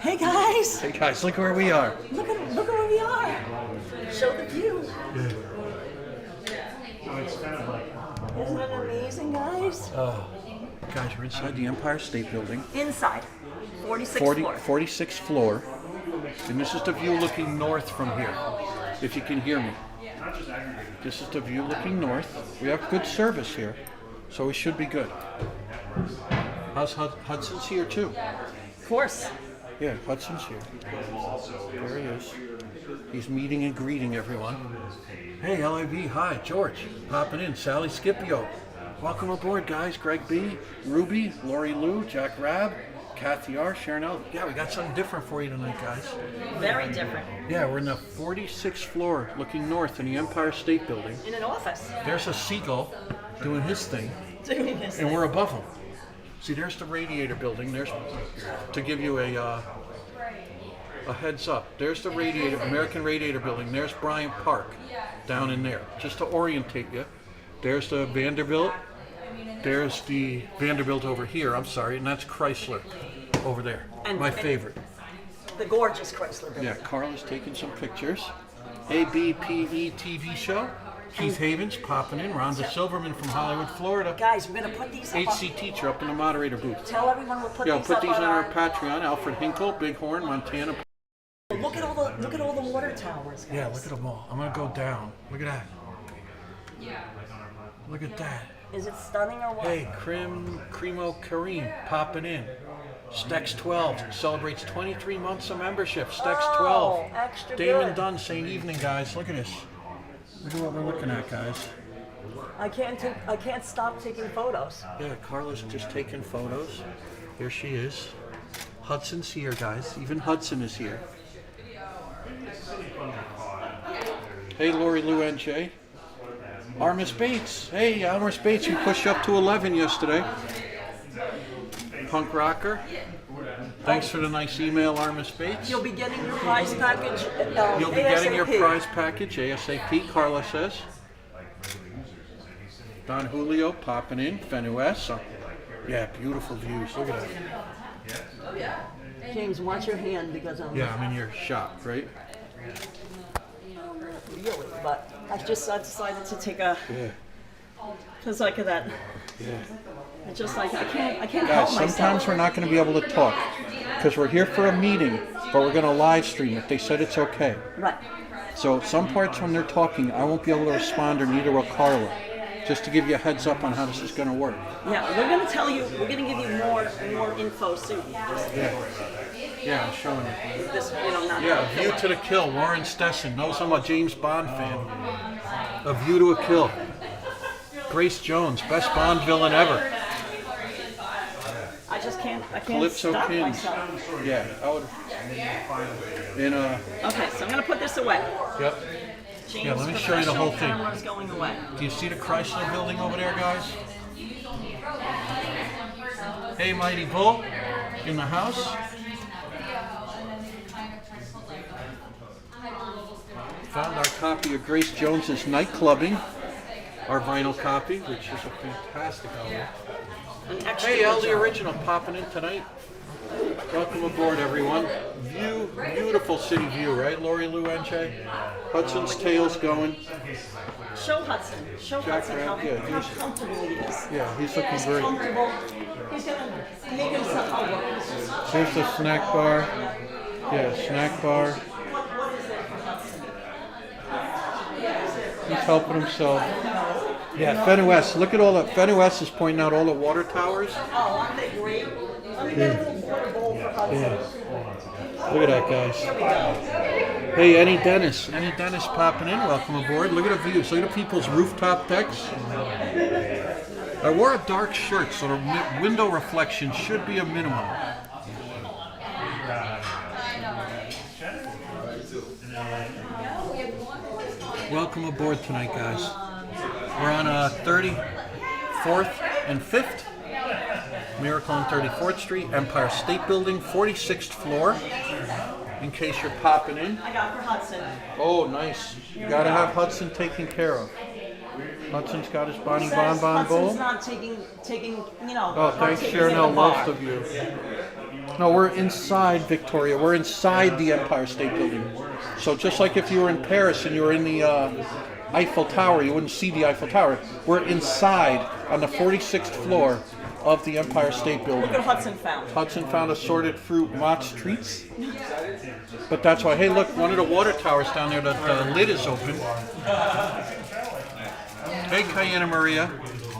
Hey guys! Hey guys, look where we are. Look where we are. Show the view. Yeah. Isn't it amazing, guys? Oh, guys, we're inside the Empire State Building. Inside, 46th floor. 46th floor, and this is the view looking north from here. If you can hear me, this is the view looking north. We have good service here, so we should be good. How's Hudson's here too? Of course. Yeah, Hudson's here. There he is. He's meeting and greeting everyone. Hey, LIV, hi, George, popping in. Sally Scipio, welcome aboard, guys. Greg B, Ruby, Lori Lou, Jack Rab, Kathy R, Sharon L. Yeah, we got something different for you tonight, guys. Very different. Yeah, we're in the 46th floor, looking north in the Empire State Building. In an office. There's a seagull doing his thing, and we're above him. See, there's the radiator building. There's, to give you a heads up, there's the radiator, American Radiator Building. There's Bryant Park down in there. Just to orientate you, there's the Vanderbilt. There's the Vanderbilt over here, I'm sorry, and that's Chrysler over there, my favorite. The gorgeous Chrysler building. Yeah, Carla's taking some pictures. ABPE TV show. Keith Havens popping in. Rhonda Silverman from Hollywood, Florida. Guys, we're going to put these up. HC teacher up in the moderator booth. Tell everyone we'll put Yeah, these we'll up put these on our our Patreon. Alfred Hinkle, Bighorn, Montana. Look at all the water towers, guys. Yeah, look at them all. I'm going to go down. Look at that. Look at that. Is it stunning or what? Hey, Cremo Kareem popping in. Stex 12 celebrates 23 months of membership. Stex 12. Oh, extra Damon good. Dunn saying evening, guys. Look at this. Look at what we're looking at, guys. I can't stop taking photos. Yeah, Carla's just taking photos. Here she is. Hudson's here, guys. Even Hudson is here. Hey, Lori Lou NJ. Armis Bates. Hey, Armis Bates, you pushed up to 11 yesterday. Punk Rocker. Thanks for the nice email, Armis Bates. You'll be getting your prize package. You'll be getting your prize package ASAP, Carla says. Don Julio popping in. Fenues. Yeah, beautiful views. Look at that. James, watch your hand because I'm... Yeah, I'm in your shop, right? Really, but I decided to take a... Yeah. Just like that. Yeah. It's just like I can't help Guys, myself. sometimes we're not going to be able to talk because we're here for a meeting, but we're going to live stream it. They said it's okay. Right. So some parts when they're talking, I won't be able to respond, or neither will Carla. Just to give you a heads up on how this is going to work. Yeah, we're going to tell you. We're going to give you more info soon. Yeah, I'm showing you. This, not Yeah, View to the Kill. Warren Stessen knows I'm a James Bond fan. A View to a Kill. Grace Jones, best Bond villain ever. I just can't. I can't Calypso stop Kins. myself. Yeah, I would. Okay, so I'm going to put this away. Yep. James, Yeah, let me show you the whole thing. Camera's going away. Do you see the Chrysler building over there, guys? Hey, Mighty Bull, in the house. Found our copy of Grace Jones's Night Clubbing, our vinyl copy, which is a fantastic album. Hey, El the Original popping in tonight. Welcome aboard, everyone. View, beautiful city view, right, Lori Lou NJ? Hudson's Tales going. Show Hudson. Show Jack Hudson how comfortable he is. Yeah, he's looking great. Comfortable. He's going to make himself comfortable. Here's the snack bar. Yeah, snack bar. What is it for Hudson? He's helping himself. Yeah, Fenues. Look at all the. Fenues is pointing out all the water towers. Oh, aren't they great? Let me get a little water bowl for Hudson. Yeah. Look at that, guys. Hey, Eddie Dennis. Eddie Dennis popping in. Welcome aboard. Look at the views. Look at the people's rooftop decks. I wore a dark shirt, so the window reflection should be a minimum. Welcome aboard tonight, guys. We're on 34th and 5th. Miracle on 34th Street, Empire State Building, 46th floor. In case you're popping in. I got for Hudson. Oh, nice. You gotta have Hudson taken care of. Hudson's got his Bonnie Bonbon bowl. Hudson's not taking, Oh, thanks, Sharon L. Most of you. No, we're inside Victoria. We're inside the Empire State Building. So just like if you were in Paris and you were in the Eiffel Tower, you wouldn't see the Eiffel Tower. We're inside on the 46th floor of the Empire State Building. Look what Hudson found. Hudson found assorted fruit Mott's treats. But that's why, hey look, one of the water towers down there, the lid is open. Hey Cayenne Maria,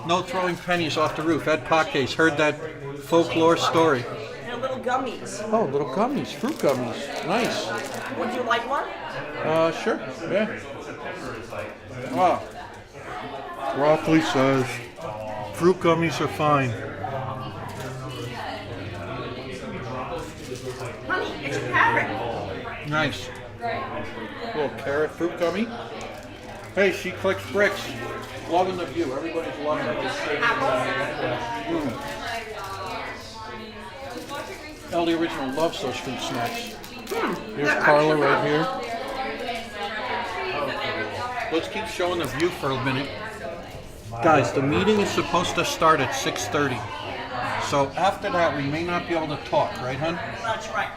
no throwing pennies off the roof. Ed Paque's heard that folklore story. They're little gummies. Oh, little gummies, fruit gummies. Nice. Would you like one? Sure, yeah. Ah. Broccoli says fruit gummies are fine. Honey, it's a carrot. Nice. Little carrot fruit gummy. Hey, she clicks bricks. Loving the view. Everybody's loving it. LD Original loves those fruit snacks. Here's Carla right here. Let's keep showing the view for a minute. Guys, the meeting is supposed to start at 6:30. So after that, we may not be able to talk, right, hon? That's right.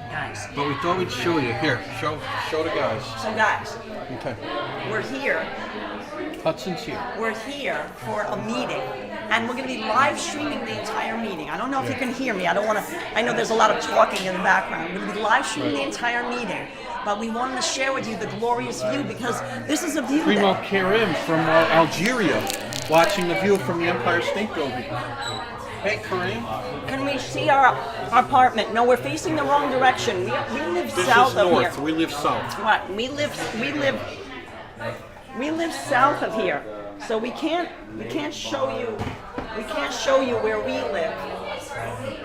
Guys. But we thought we'd show you. Here, show the guys. So guys, Okay. we're here. Hudson's here. We're here for a meeting, and we're going to be live streaming the entire meeting. I don't know if you can hear me. I don't want to. I know there's a lot of talking in the background. We're going to be live streaming the entire meeting, but we wanted to share with you the glorious view because this is a view. Primo Karim from Algeria, watching the view from the Empire State Building. Hey, Karim. Can we see our apartment? No, we're facing the wrong direction. We live This south is of north. here. We live south. What? We live south of here, so we can't show you where we live.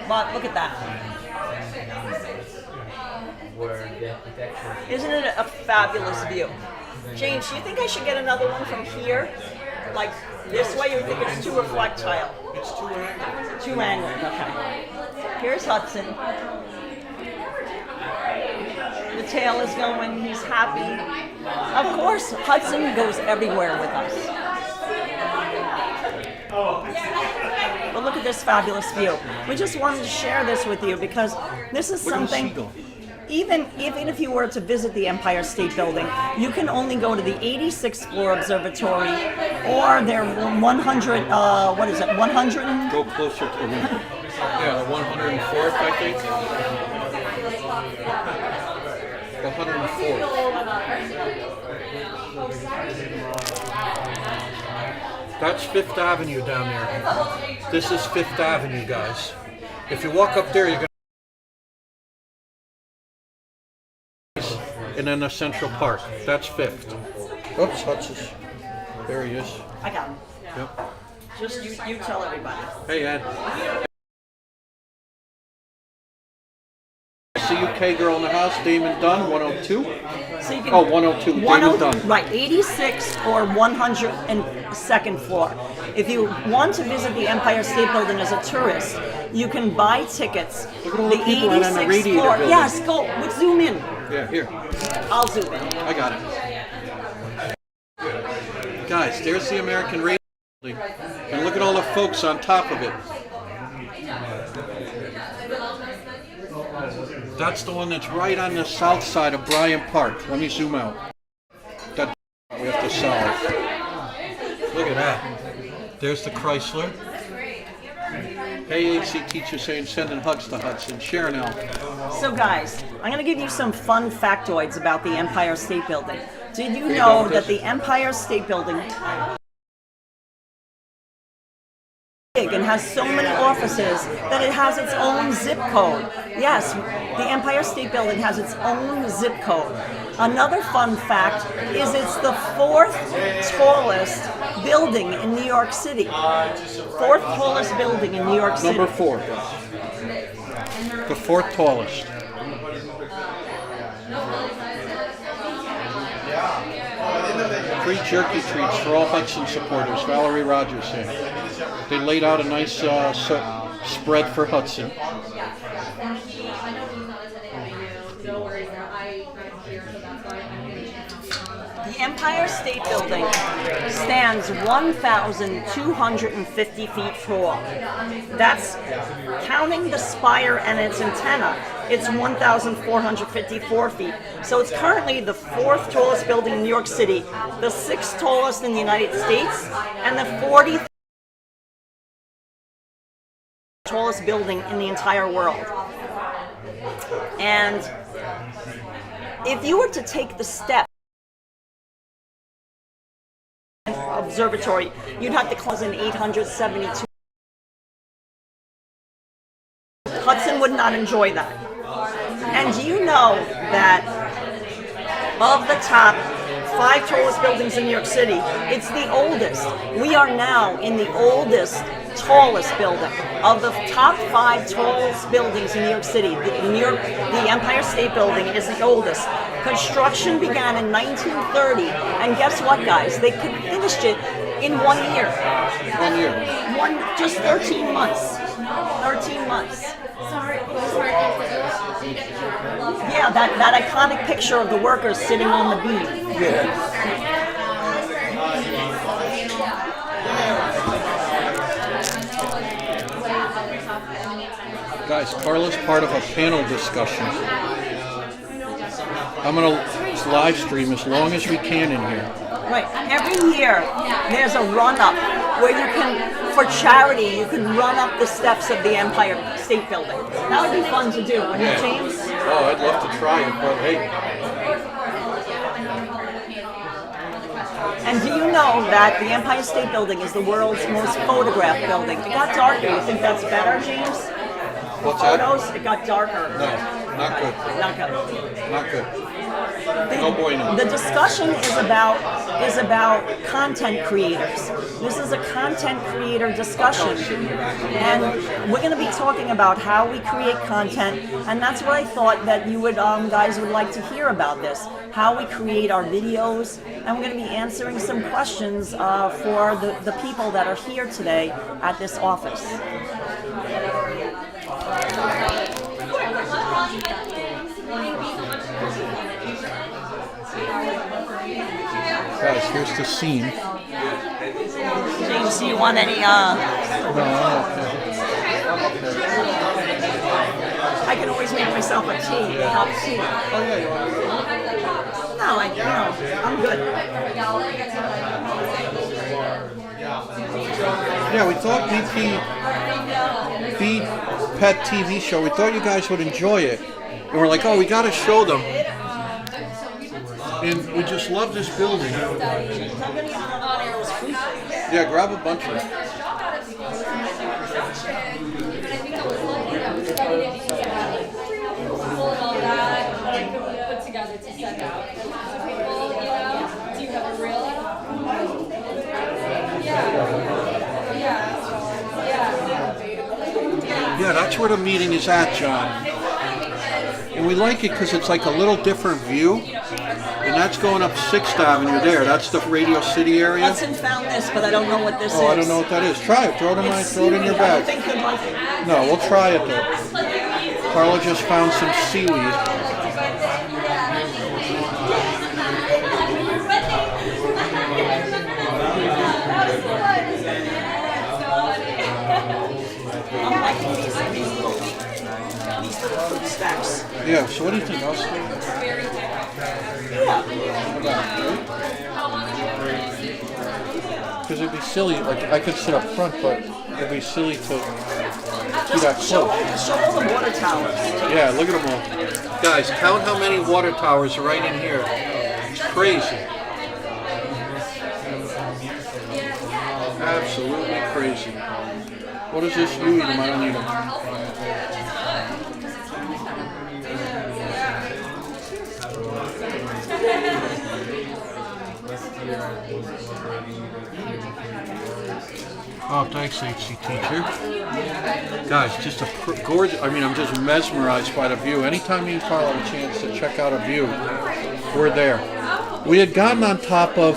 But look at that. Isn't it a fabulous view? James, do you think I should get another one from here? Like this way, or you think it's too reflectile? It's too angled. Too angled, okay. Here's Hudson. The tail is going, he's happy. Of course, Hudson goes everywhere with us. But look at this fabulous view. We just wanted to share this with you because this is something, even if you were to visit the Empire State Building, you can only go to the 86th floor observatory or their 100, what is it, 100? Go closer to the window. Yeah, the 104th, I think. The 104th. That's Fifth Avenue down there. This is Fifth Avenue, guys. If you walk up there, you're going to... And then the Central Park. That's Fifth. Oops, Hudson's. There he is. I got him. Yep. Just you tell everybody. Hey, Ed. CUK girl in the house, Damon Dunn, 102. So you can, 102, Damon Dunn. Right, 86th or 102nd floor. If you want to visit the Empire State Building as a tourist, you can buy tickets. Look at all the people out on the radiator floor. building. Yes, go. Let's zoom in. Yeah, here. I'll zoom in. I got it. Guys, there's the American Radio Building. And look at all the folks on top of it. That's the one that's right on the south side of Bryant Park. Let me zoom out. That we have to solve. Look at that. There's the Chrysler. Hey, AC teacher saying sending hugs to Hudson. Sharon L. So guys, I'm going to give you some fun factoids about the Empire State Building. Did you know that the Empire State Building and has so many offices that it has its own zip code? Yes, the Empire State Building has its own zip code. Another fun fact is it's the 4th tallest building in New York City. 4th tallest building in New York City. Number 4. The 4th tallest. Free jerky treats for all Hudson supporters. Valerie Rogers saying. They laid out a nice spread for Hudson. The Empire State Building stands 1,250 feet tall. That's counting the spire and its antenna. It's 1,454 feet. So it's currently the 4th tallest building in New York City, the 6th tallest in the United States, and the 40th tallest building in the entire world. And if you were to take the step observatory, you'd have to close in 872. Hudson would not enjoy that. And do you know that of the top 5 tallest buildings in New York City, it's the oldest. We are now in the oldest, tallest building. Of the top 5 tallest buildings in New York City, the Empire State Building is the oldest. Construction began in 1930, and guess what, guys? They finished it in 1 year. 1 year. Just 13 months. 13 months. Yeah, that iconic picture of the workers sitting on the beam. Yeah. Guys, Karla's part of a panel discussion. I'm going to live stream as long as we can in here. Right. Every year, there's a run-up where you can, for charity, you can run up the steps of the Empire State Building. That would be fun to do, wouldn't it, James? Oh, I'd love to try it, but hey. And do you know that the Empire State Building is the world's most photographed building? It got darker. You think that's better, James? What's that? Photos, it got darker. No, not good. Not good. Not good. No bueno. The discussion is about content creators. This is a content creator discussion, and we're going to be talking about how we create content, and that's what I thought that you would guys would like to hear about this, how we create our videos, and we're going to be answering some questions for the people that are here today at this office. Guys, here's the scene. James, do you want any? No, I'm okay. I can always make myself a tea, a hot tea. Oh yeah, you want to? No, I'm good. Yeah, we thought BP Pet TV show. We thought you guys would enjoy it, and we're like, oh, we got to show them. And we just love this building. Yeah, grab a bunch of it. Yeah, that's where the meeting is at, John. And we like it because it's like a little different view. And that's going up 6th Avenue there. That's the Radio City area. Hudson found this, but I don't know what this is. Oh, I don't know what that is. Try it. Throw it in your bag. I don't think they'd like it. No, we'll try it though. Karla just found some seaweed. I'm liking these little fruit stacks. Yeah, so what do you think? I'll stay. Yeah. Because it'd be silly, like I could sit up front, but it'd be silly to be that Show close. all the water towers. Yeah, look at them all. Guys, count how many water towers are right in here. It's crazy. Absolutely crazy. What is this? You eat them, I don't eat them. Oh, thanks, HC teacher. Guys, just a gorgeous, I mean, I'm just mesmerized by the view. Anytime me and Karla have a chance to check out a view, we're there. We had gotten on top of,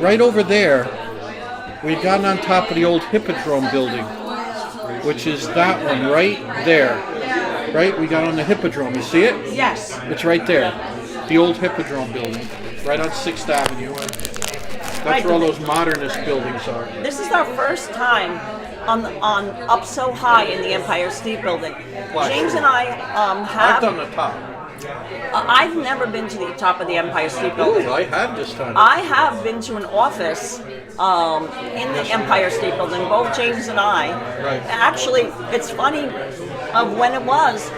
right over there, we had gotten on top of the old Hippodrome building, which is that one right there. Right? We got on the Hippodrome. You see it? Yes. It's right there. The old Hippodrome building, right on 6th Avenue. That's Right. where all those modernist buildings are. This is our first time on up so high in the Empire State Building. Why? James and I I've have. done the top. I've never been to the top of the Empire State Building. Ooh, I have this time. I have been to an office in the Empire State Building, both James and I. Right. Actually, it's funny of when it was,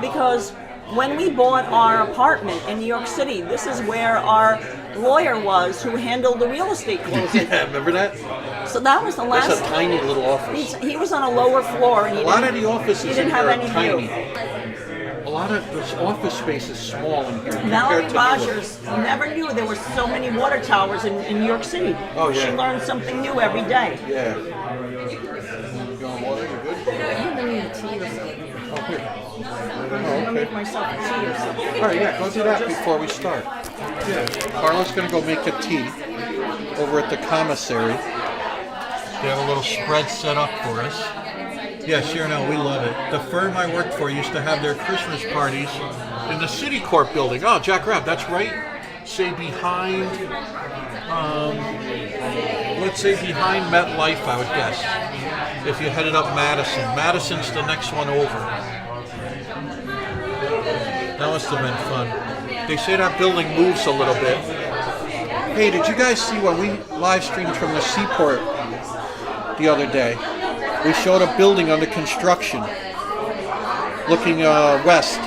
because when we bought our apartment in New York City, this is where our lawyer was who handled the real estate closing. Yeah, remember that? So that was the last. That's a tiny little office. He was on a lower floor, and A lot of the offices he didn't in have here any are tiny. view. A lot of this office space is small in here. Valerie compared to Rogers never knew there were so many water towers in New York City. Oh, yeah. She learned something new every day. Yeah. You want water? You good? Oh, here. I'm gonna make myself a tea or something. All right, yeah, go do that before we start. Yeah. Carla's going to go make a tea over at the commissary. They have a little spread set up for us. Yeah, sure, no, we love it. The firm I worked for used to have their Christmas parties in the City Corp building. Oh, Jack Rabb, that's right. Say behind, let's say behind MetLife, I would guess. If you headed up Madison. Madison's the next one over. That must have been fun. They say that building moves a little bit. Hey, did you guys see when we live streamed from the seaport the other day? We showed a building under construction, looking west.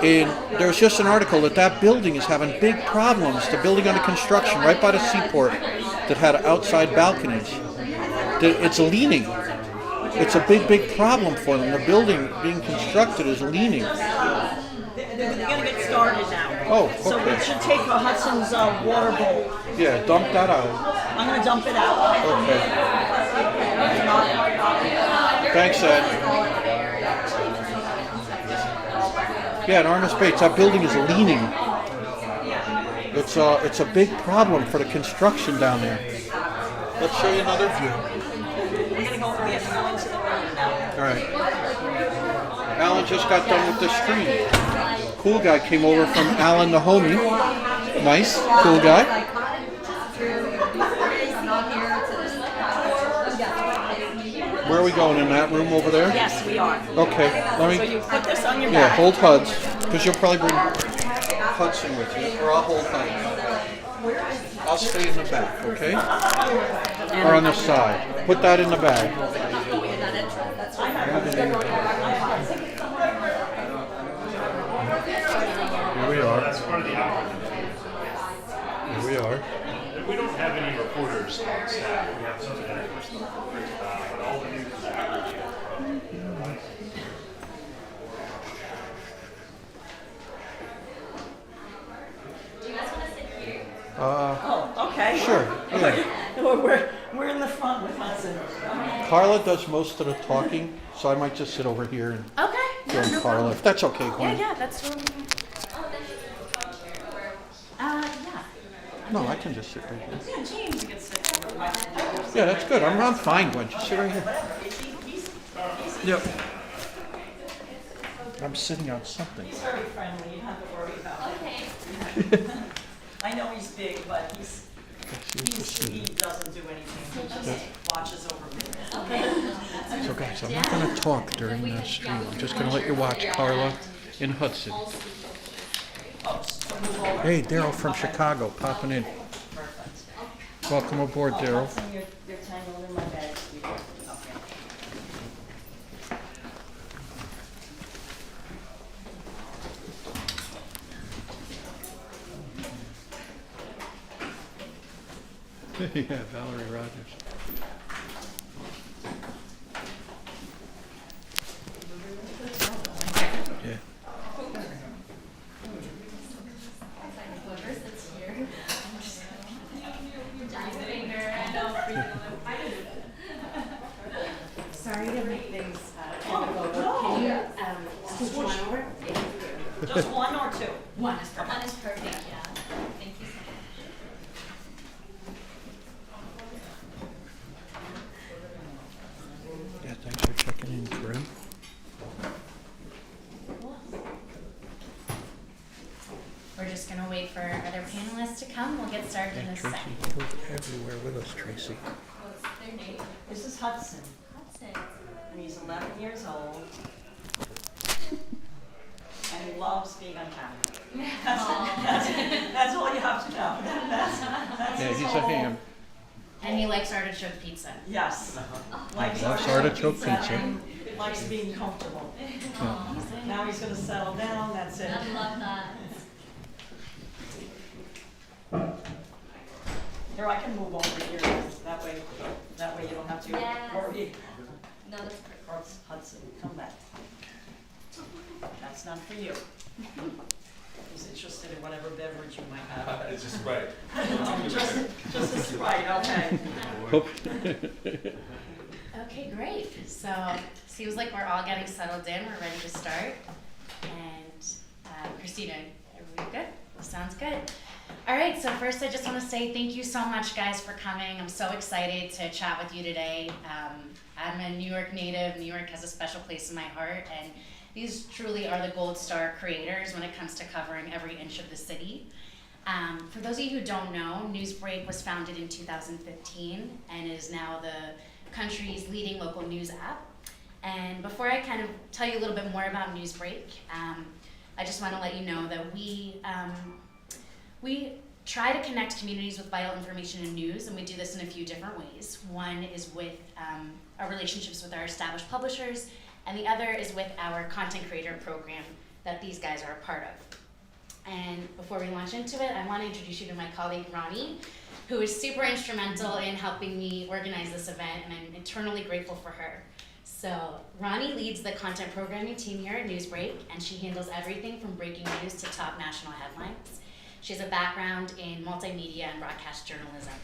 And there was just an article that building is having big problems. The building under construction right by the seaport that had outside balconies. It's leaning. It's a big problem for them. The building being constructed is leaning. They're gonna get started now. Oh, So we okay. should take Hudson's water bowl. Yeah, dump that out. I'm gonna dump it out. Okay. Thanks, Ed. Yeah, in Armis Bates, that building is leaning. It's a big problem for the construction down there. Let's show you another view. We're gonna go. We have to go into the room now. All right. Alan just got done with the stream. Cool guy came over from Alan the homie. Nice, cool guy. Where are we going, in that room over there? Yes, we are. Okay, let So me, you put this on your yeah, back. hold Huds, because you'll probably bring Hudson with you, or I'll hold Huds. I'll stay in the back, okay? Or on the side. Put that in the bag. Here we are. Here we are. We don't have any reporters on staff. We have some editors, but all the news is aggregated. Oh, okay. Sure, yeah. We're in the front with Hudson. Carla does most of the talking, so I might just sit over here and Okay. join Carla, if that's okay, Gwen. Yeah, that's totally. Yeah. No, I can just sit right here. Yeah, James, you can sit. Yeah, that's good. I'm fine, Gwen. Just sit right here. Yep. I'm sitting on something. He's very friendly. You don't have to worry about it. Okay. I know he's big, but he doesn't do anything. He just watches over business. So guys, I'm not going to talk during the stream. I'm just going to let you watch Carla in Hudson. Hey, Daryl from Chicago, popping in. Welcome aboard, Daryl. You're tangled in my bag, sweetheart. Yeah, Valerie Rogers. Yeah. Sorry to make things difficult. Can you switch one over? Just one or two? One is perfect. One is perfect, yeah. Thank you so much. Yeah, thanks for checking in, Corinne. we're just gonna wait for other panelists to come. We'll get started in a Tracy second. goes everywhere with us, Tracy. What's their name? This is Hudson, Hudson. and he's 11 years old. And he loves being on camera. That's all you have to know. That's Yeah, his he's a whole- ham. And he likes artichoke pizza. Yes. Likes Loves artichoke pizza. and likes being comfortable. Now he's gonna settle down, that's it. I love that. Here, I can move over here, that way you don't have to Yes. worry. No, that's perfect. Hudson, come back. That's not for you. Who's interested in whatever beverage you might have. It's just right. Just a Sprite, okay. Okay, great. So seems like we're all getting settled in. We're ready to start. And Christina, are we good? Sounds good. All right, so first I just want to say thank you so much, guys, for coming. I'm so excited to chat with you today. I'm a New York native. New York has a special place in my heart, and these truly are the gold star creators when it comes to covering every inch of the city. For those of you who don't know, NewsBreak was founded in 2015 and is now the country's leading local news app. And before I kind of tell you a little bit more about NewsBreak, I just want to let you know that we try to connect communities with vital information and news, and we do this in a few different ways. One is with our relationships with our established publishers, and the other is with our content creator program that these guys are a part of. And before we launch into it, I want to introduce you to my colleague Ronnie, who is super instrumental in helping me organize this event, and I'm eternally grateful for her. So Ronnie leads the content programming team here at NewsBreak, and she handles everything from breaking news to top national headlines. She has a background in multimedia and broadcast journalism.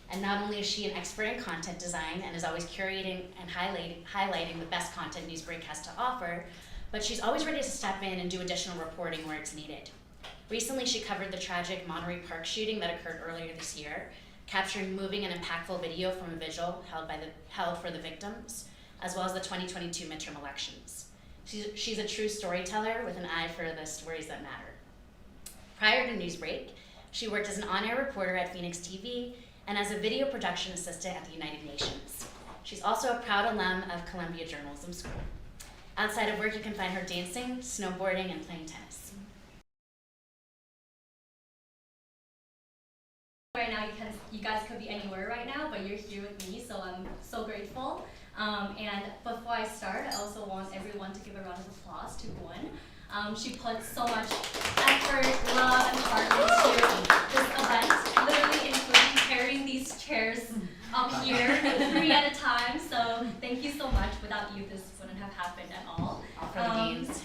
And not only is she an expert in content design and is always curating and highlighting the best content NewsBreak has to offer, but she's always ready to step in and do additional reporting where it's needed. Recently, she covered the tragic Monterey Park shooting that occurred earlier this year, capturing moving and impactful video from a vigil held for the victims, as well as the 2022 midterm elections. She's a true storyteller with an eye for the stories that matter. Prior to NewsBreak, she worked as an on-air reporter at Phoenix TV and as a video production assistant at the United Nations. She's also a proud alum of Columbia Journalism School. Outside of work, you can find her dancing, snowboarding, and playing tennis. Right now, you guys could be anywhere right now, but you're here with me, so I'm so grateful. And before I start, I also want everyone to give a round of applause to Gwen. She put so much effort, love, and heart into this event, literally including carrying these chairs up here, 3 at a time. So thank you so much. Without you, this wouldn't have happened at all. All for the games.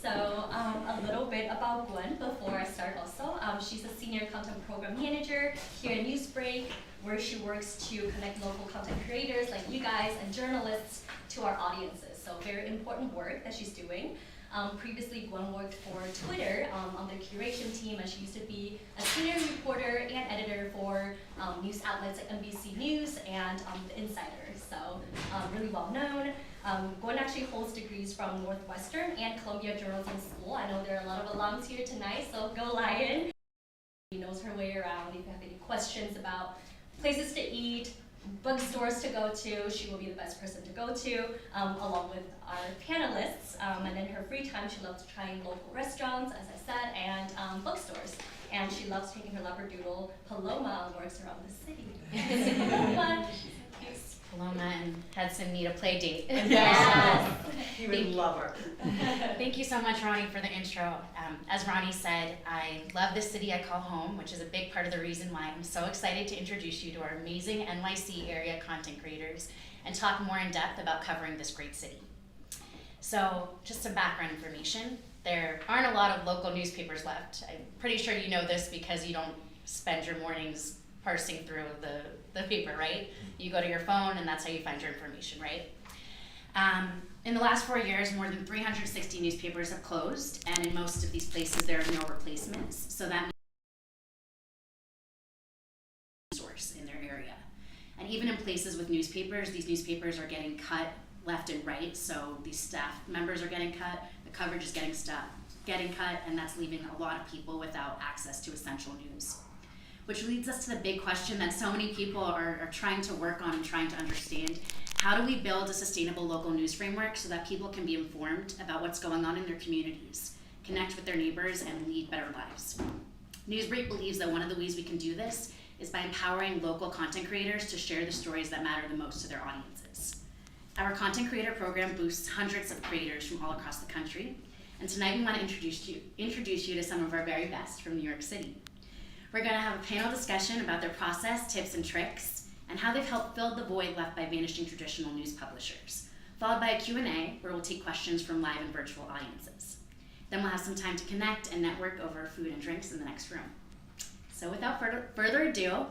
So a little bit about Gwen before I start also. She's a senior content program manager here at NewsBreak, where she works to connect local content creators like you guys and journalists to our audiences. So very important work that she's doing. Previously, Gwen worked for Twitter on the curation team, and she used to be a senior reporter and editor for news outlets like NBC News and The Insider. So really well known. Gwen actually holds degrees from Northwestern and Columbia Journalism School. I know there are a lot of alums here tonight, so go Lion. She knows her way around. If you have any questions about places to eat, bookstores to go to, she will be the best person to go to, along with our panelists. And in her free time, she loves trying local restaurants, as I said, and bookstores. And she loves taking her labradoodle Paloma on walks around the city. Paloma and Hudson need a play date. Yes. You would love her. Thank you so much, Ronnie, for the intro. As Ronnie said, I love this city I call home, which is a big part of the reason why I'm so excited to introduce you to our amazing NYC area content creators and talk more in depth about covering this great city. So, just some background information. There aren't a lot of local newspapers left. I'm pretty sure you know this because you don't spend your mornings parsing through the paper, right? You go to your phone and that's how you find your information, right? In the last 4 years, more than 360 newspapers have closed, and in most of these places there are no replacements. So that means source in their area. And even in places with newspapers, these newspapers are getting cut left and right, so these staff members are getting cut, the coverage is getting stopped. getting cut, and that's leaving a lot of people without access to essential news. Which leads us to the big question that so many people are trying to work on and trying to understand. How do we build a sustainable local news framework so that people can be informed about what's going on in their communities, connect with their neighbors, and lead better lives? NewsBreak believes that one of the ways we can do this is by empowering local content creators to share the stories that matter the most to their audiences. Our content creator program boosts hundreds of creators from all across the country, and tonight we want to introduce you to some of our very best from New York City. We're going to have a panel discussion about their process, tips, and tricks, and how they've helped fill the void left by vanishing traditional news publishers, followed by a Q&A where we'll take questions from live and virtual audiences. Then we'll have some time to connect and network over food and drinks in the next room. So without further ado,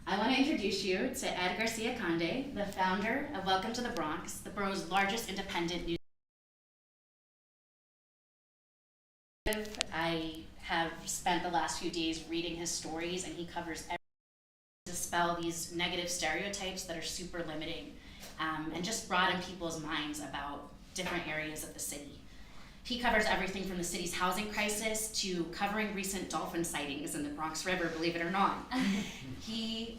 I want to introduce you to Ed Garcia Conde, the founder of Welcome to the Bronx, the borough's largest independent news. I have spent the last few days reading his stories, and he covers everything to dispel these negative stereotypes that are super limiting, and just broaden people's minds about different areas of the city. He covers everything from the city's housing crisis to covering recent dolphin sightings in the Bronx River, believe it or not. He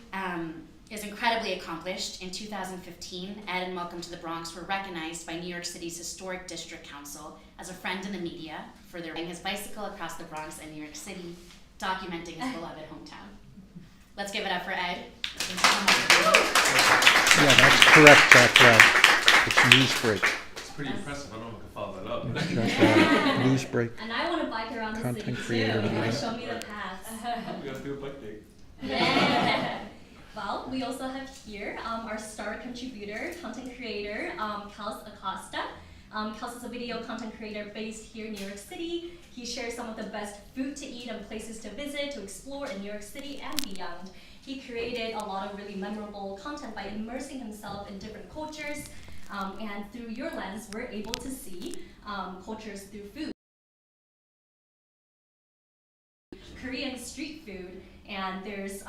is incredibly accomplished. In 2015, Ed and Welcome to the Bronx were recognized by New York City's Historic District Council as a friend in the media for their riding his bicycle across the Bronx and New York City, documenting his beloved hometown. Let's give it up for Ed. Thank you so much for being here. Yeah, that's correct, It's NewsBreak. It's pretty impressive. I don't know if I can follow that up. Check NewsBreak. And I want to bike around the Content city creator too. meeting. Show me the path. We gotta do a bike day. Yeah. Well, we also have here our star contributor, content creator, Kels Acosta. Kels is a video content creator based here in New York City. He shares some of the best food to eat and places to visit, to explore in New York City and beyond. He created a lot of really memorable content by immersing himself in different cultures. And through your lens, we're able to see cultures through food. Korean street food, and there's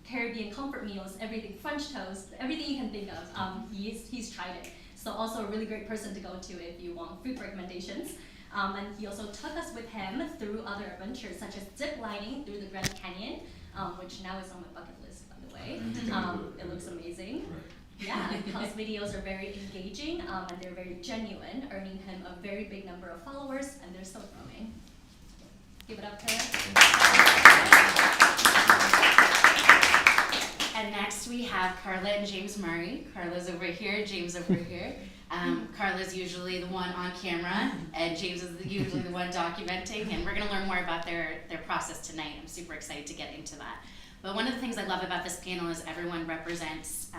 Caribbean comfort meals, everything, French toast, everything you can think of. He's tried it. So also a really great person to go to if you want food recommendations. And he also took us with him through other adventures, such as zip lining through the Grand Canyon, which now is on my bucket list, by the way. It looks amazing. Yeah, Kel's videos are very engaging, and they're very genuine, earning him a very big number of followers, and they're still growing. Give it up to him. And next we have Karla and James Murray. Karla's over here, James over here. Karla's usually the one on camera, and James is usually the one documenting, and we're gonna learn more about their process tonight. I'm super excited to get into that. But one of the things I love about this panel is everyone represents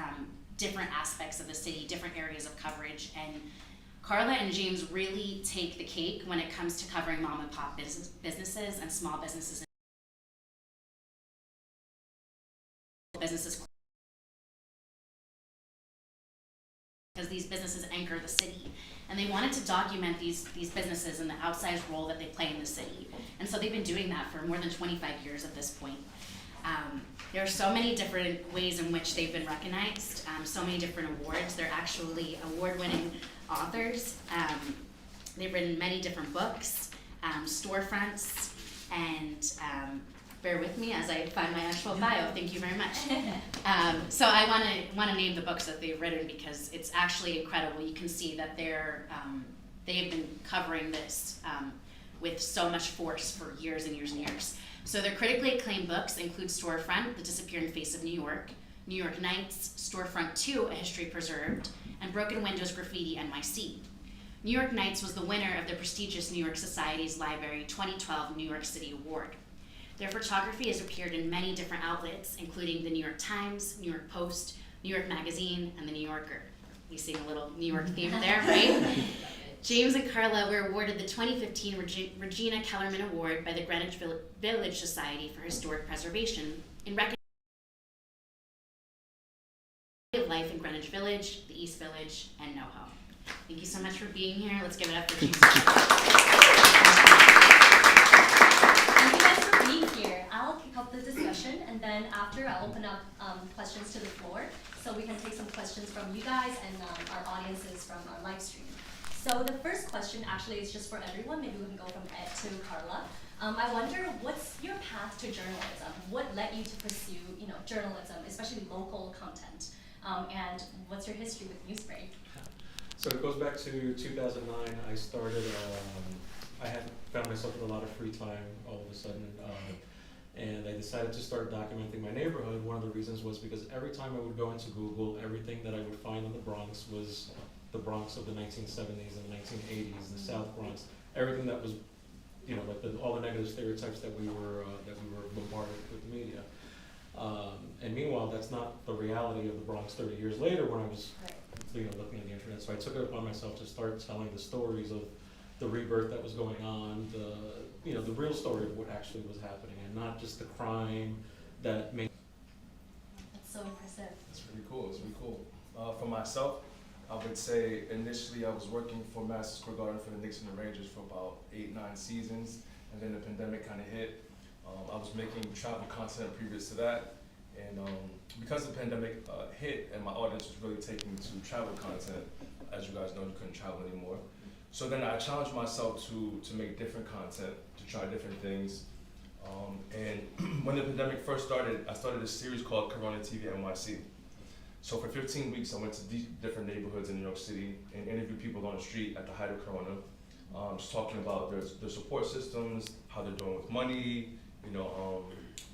different aspects of the city, different areas of coverage, and Karla and James really take the cake when it comes to covering mom and pop businesses and small businesses. Because these businesses anchor the city, and they wanted to document these businesses and the outsized role that they play in the city. And so they've been doing that for more than 25 years at this point. There are so many different ways in which they've been recognized, so many different awards. They're actually award-winning authors. They've written many different books, storefronts, and bear with me as I find my actual bio. Thank you very much. So I want to name the books that they've written because it's actually incredible. You can see that they've been covering this with so much force for years and years and years. So their critically acclaimed books include Storefront, The Disappearing Face of New York Nights, Storefront 2, A History Preserved, and Broken Windows Graffiti NYC. New York Nights was the winner of the prestigious New York Society's Library 2012 New York City Award. Their photography has appeared in many different outlets, including the New York Times, New York Post, New York Magazine, and the New Yorker. We see a little New York theme there, right? James and Karla were awarded the 2015 Regina Kellerman Award by the Greenwich Village Society for Historic Preservation in recognition of life in Greenwich Village, the East Village, and NoHo. Thank you so much for being here. Let's give it up for James. Thank you guys for being here. I'll kick off the discussion, and then after I'll open up questions to the floor so we can take some questions from you guys and our audiences from our live stream. So the first question actually is just for everyone. Maybe we can go from Ed to Carla. I wonder, what's your path to journalism? What led you to pursue, journalism, especially local content? And what's your history with NewsBreak? So it goes back to 2009. I started, I had found myself with a lot of free time all of a sudden, and I decided to start documenting my neighborhood. One of the reasons was because every time I would go into Google, everything that I would find on the Bronx was the Bronx of the 1970s and the 1980s, the South Bronx, everything that was, all the negative stereotypes that we were bombarded with the media. And meanwhile, that's not the reality of the Bronx 30 years later when I was looking at the internet. So I took it upon myself to start telling the stories of the rebirth that was going on, the real story of what actually was happening, and not just the crime that made. That's so impressive. It's really cool. It's really cool. For myself, I would say initially I was working for Madison Square Garden for the Knicks and the Rangers for about 8-9 seasons, and then the pandemic kind of hit. I was making travel content previous to that, and because the pandemic hit and my audience was really taking to travel content, as you guys know, you couldn't travel anymore. So then I challenged myself to make different content, to try different things. And when the pandemic first started, I started a series called Corona TV NYC. So for 15 weeks, I went to different neighborhoods in New York City and interviewed people on the street at the height of Corona, just talking about their support systems, how they're doing with money,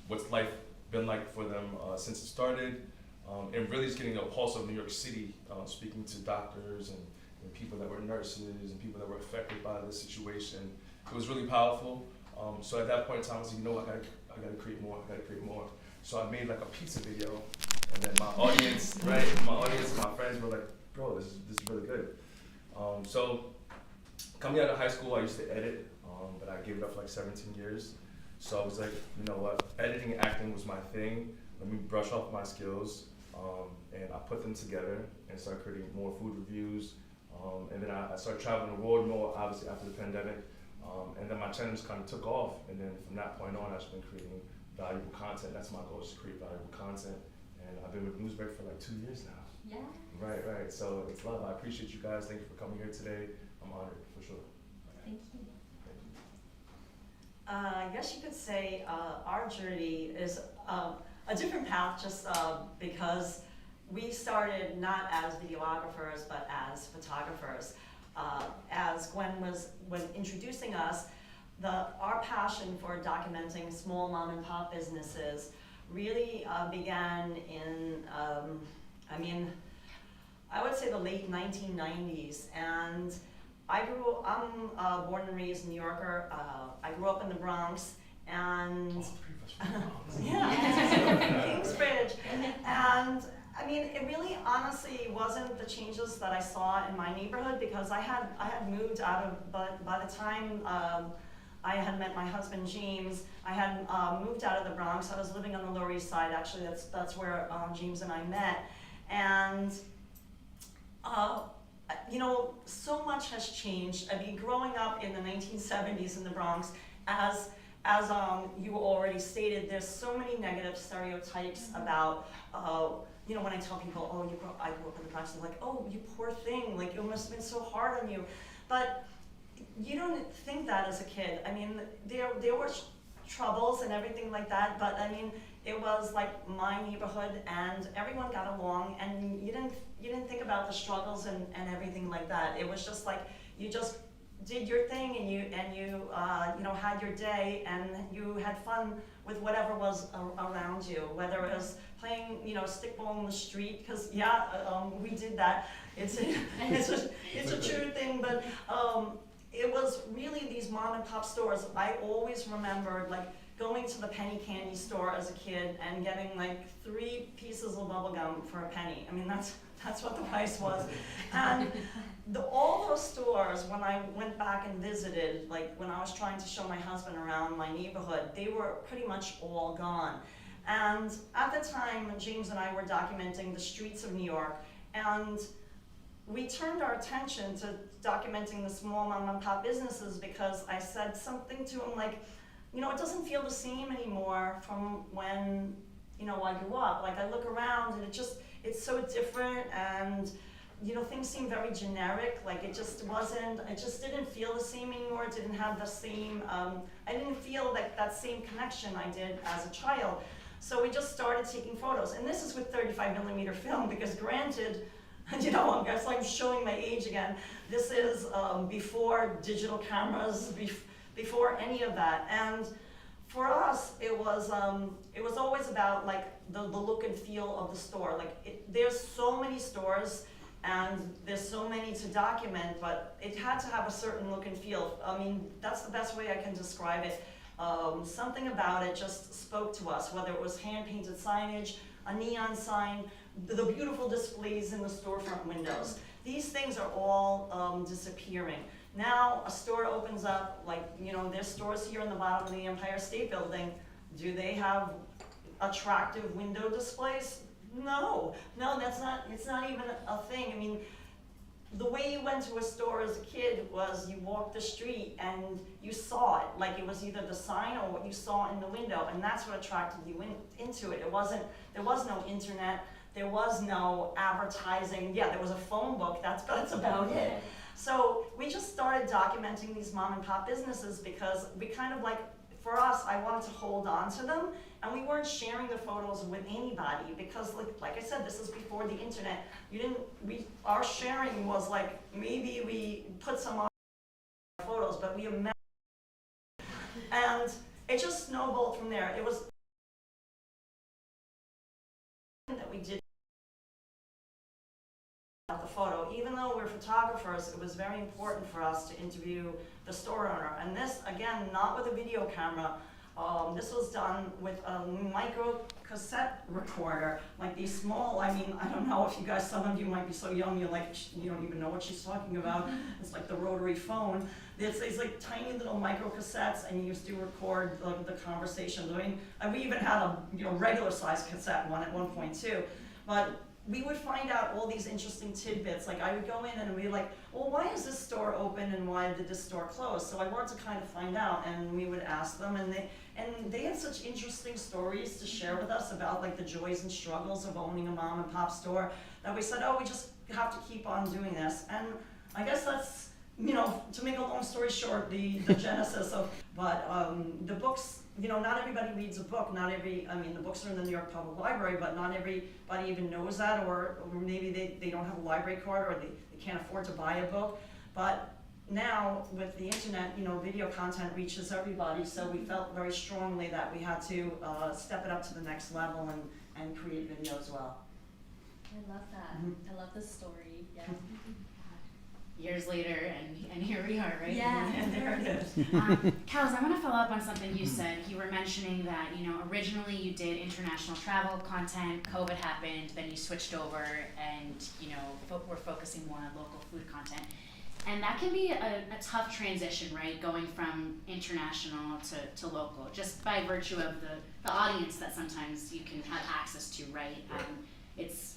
what's life been like for them since it started, and really just getting a pulse of New York City, speaking to doctors and people that were nurses and people that were affected by the situation. It was really powerful. So at that point in time, I was like, I gotta create more. So I made like a pizza video, and then my audience, my friends were like, bro, this is really good. So coming out of high school, I used to edit, but I gave it up for like 17 years. So I was like, you know what, editing and acting was my thing. Let me brush off my skills, and I put them together and started creating more food reviews. And then I started traveling the world more, obviously after the pandemic. And then my channel just kind of took off. And then from that point on, I've just been creating valuable content. That's my goal, is to create valuable content. And I've been with NewsBreak for like 2 years now. Yeah. Right. So it's love. I appreciate you guys. Thank you for coming here today. I'm honored, for sure. Thank you. I guess you could say our journey is a different path, just because we started not as videographers but as photographers. As Gwen was introducing us, our passion for documenting small mom and pop businesses really began in, I would say the late 1990s. And I'm born and raised New Yorker. I grew up in the Bronx, and Kingsbridge. And it really honestly wasn't the changes that I saw in my neighborhood, because I had moved out of, but by the time I had met my husband James, I had moved out of the Bronx. I was living on the Lower East Side, actually. That's where James and I met. And so much has changed. Growing up in the 1970s in the Bronx, as you already stated, there's so many negative stereotypes about, when I tell people, I grew up in the Bronx, they're like, oh, you poor thing, like it must have been so hard on you. But you don't think that as a kid. There were troubles and everything like that, but it was like my neighborhood and everyone got along, and you didn't think about the struggles and everything like that. It was just like you just did your thing, and you had your day, and you had fun with whatever was around you, whether it was playing stickball in the street, because we did that. It's a true thing, but it was really these mom and pop stores. I always remembered going to the penny candy store as a kid and getting 3 pieces of bubble gum for a penny. That's what the price was. And all those stores, when I went back and visited, when I was trying to show my husband around my neighborhood, they were pretty much all gone. And at the time, James and I were documenting the streets of New York, and we turned our attention to documenting the small mom and pop businesses, because I said something to him it doesn't feel the same anymore from when, I grew up. I look around and it's so different, and things seemed very generic. Like it just didn't feel the same anymore. It didn't have the same, I didn't feel like that same connection I did as a child. So we just started taking photos. And this is with 35mm film, because granted, I guess I'm showing my age again. This is before digital cameras, before any of that. And for us, it was always about like the look and feel of the store. Like there's so many stores and there's so many to document, but it had to have a certain look and feel. I mean, that's the best way I can describe it. Something about it just spoke to us, whether it was hand-painted signage, a neon sign, the beautiful displays in the storefront windows. These things are all disappearing. Now a store opens up, like, there's stores here in the bottom of the Empire State Building. Do they have attractive window displays? No, it's not even a thing. I mean, the way you went to a store as a kid was you walked the street and you saw it, like it was either the sign or what you saw in the window, and that's what attracted you into it. There was no internet, there was no advertising. Yeah, there was a phone book, that's about it. So we just started documenting these mom and pop businesses because we kind of for us, I wanted to hold on to them, and we weren't sharing the photos with anybody because, like I said, this is before the internet. Our sharing was like, maybe we put some on photos, but we imagined, and it just snowballed from there. It was that we did the photo. Even though we're photographers, it was very important for us to interview the store owner. And this, again, not with a video camera. This was done with a micro cassette recorder, like these small, I don't know if you guys, some of you might be so young, you don't even know what she's talking about. It's like the rotary phone. It's these like tiny little micro cassettes, and you used to record the conversations. We even had a regular size cassette one at one point too. But we would find out all these interesting tidbits. Like I would go in and we'd be like, well, why is this store open and why did this store close? So I wanted to kind of find out, and we would ask them, and they had such interesting stories to share with us about like the joys and struggles of owning a mom and pop store, that we said, oh, we just have to keep on doing this. And I guess that's, to make a long story short, the genesis of, but the books, not everybody reads a book. The books are in the New York Public Library, but not everybody even knows that, or maybe they don't have a library card, or they can't afford to buy a book. But now with the internet, video content reaches everybody, so we felt very strongly that we had to step it up to the next level and create video as well. I love that. Mm-hmm. I love the story. Yeah. Years later, and here we are, right? Yeah. And there it is. Kels, I want to follow up on something you said. You were mentioning that, originally you did international travel content, COVID happened, then you switched over and, we're focusing more on local food content. And that can be a tough transition, right? Going from international to local, just by virtue of the audience that sometimes you can have access to, right? It's,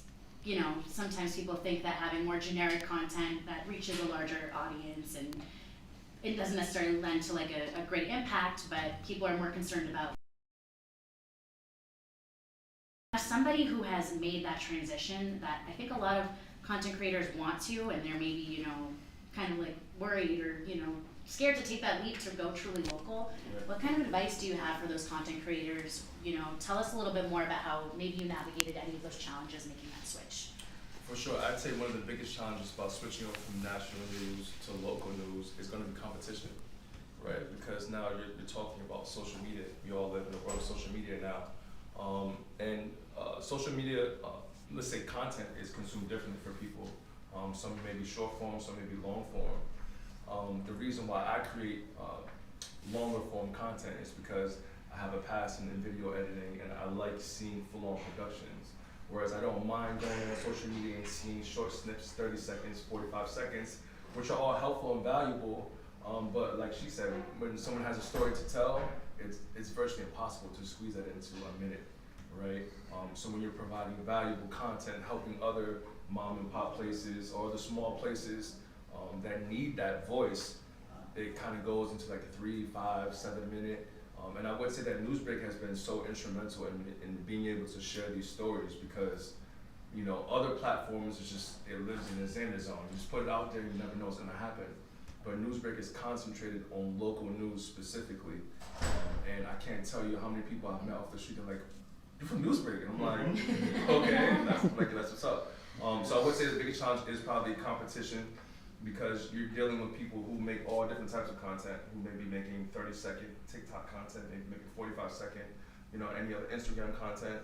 sometimes people think that having more generic content that reaches a larger audience, and it doesn't necessarily lend to like a great impact, but people are more concerned about. As somebody who has made that transition, that I think a lot of content creators want to, and they're maybe, kind of like worried or, scared to take that leap to go truly local. Right. What kind of advice do you have for those content creators? Tell us a little bit more about how maybe you navigated any of those challenges making that switch. For sure, I'd say one of the biggest challenges about switching over from national news to local news is going to be competition, right? Because now you're talking about social media. We all live in a world of social media now. Social media, let's say content is consumed differently for people. Some may be short form, some may be long form. The reason why I create longer form content is because I have a passion in video editing, and I like seeing full-on productions. Whereas I don't mind going on social media and seeing short snips, 30 seconds, 45 seconds, which are all helpful and valuable. But like she said, when someone has a story to tell, it's virtually impossible to squeeze that into a minute, right? So when you're providing valuable content, helping other mom and pop places or the small places that need that voice, it kind of goes into like a 3, 5, 7 minute. And I would say that NewsBreak has been so instrumental in being able to share these stories, because You know, other platforms is just, it lives in a Xander zone. You just put it out there, you never know what's gonna happen. But NewsBreak is concentrated on local news specifically. And I can't tell you how many people I've met off the street, they're like, "You're from NewsBreak?" And I'm like, okay, that's what's up. So I would say the biggest challenge is probably competition, because you're dealing with people who make all different types of content, who may be making 30-second TikTok content, maybe making 45-second, you know, any other Instagram content.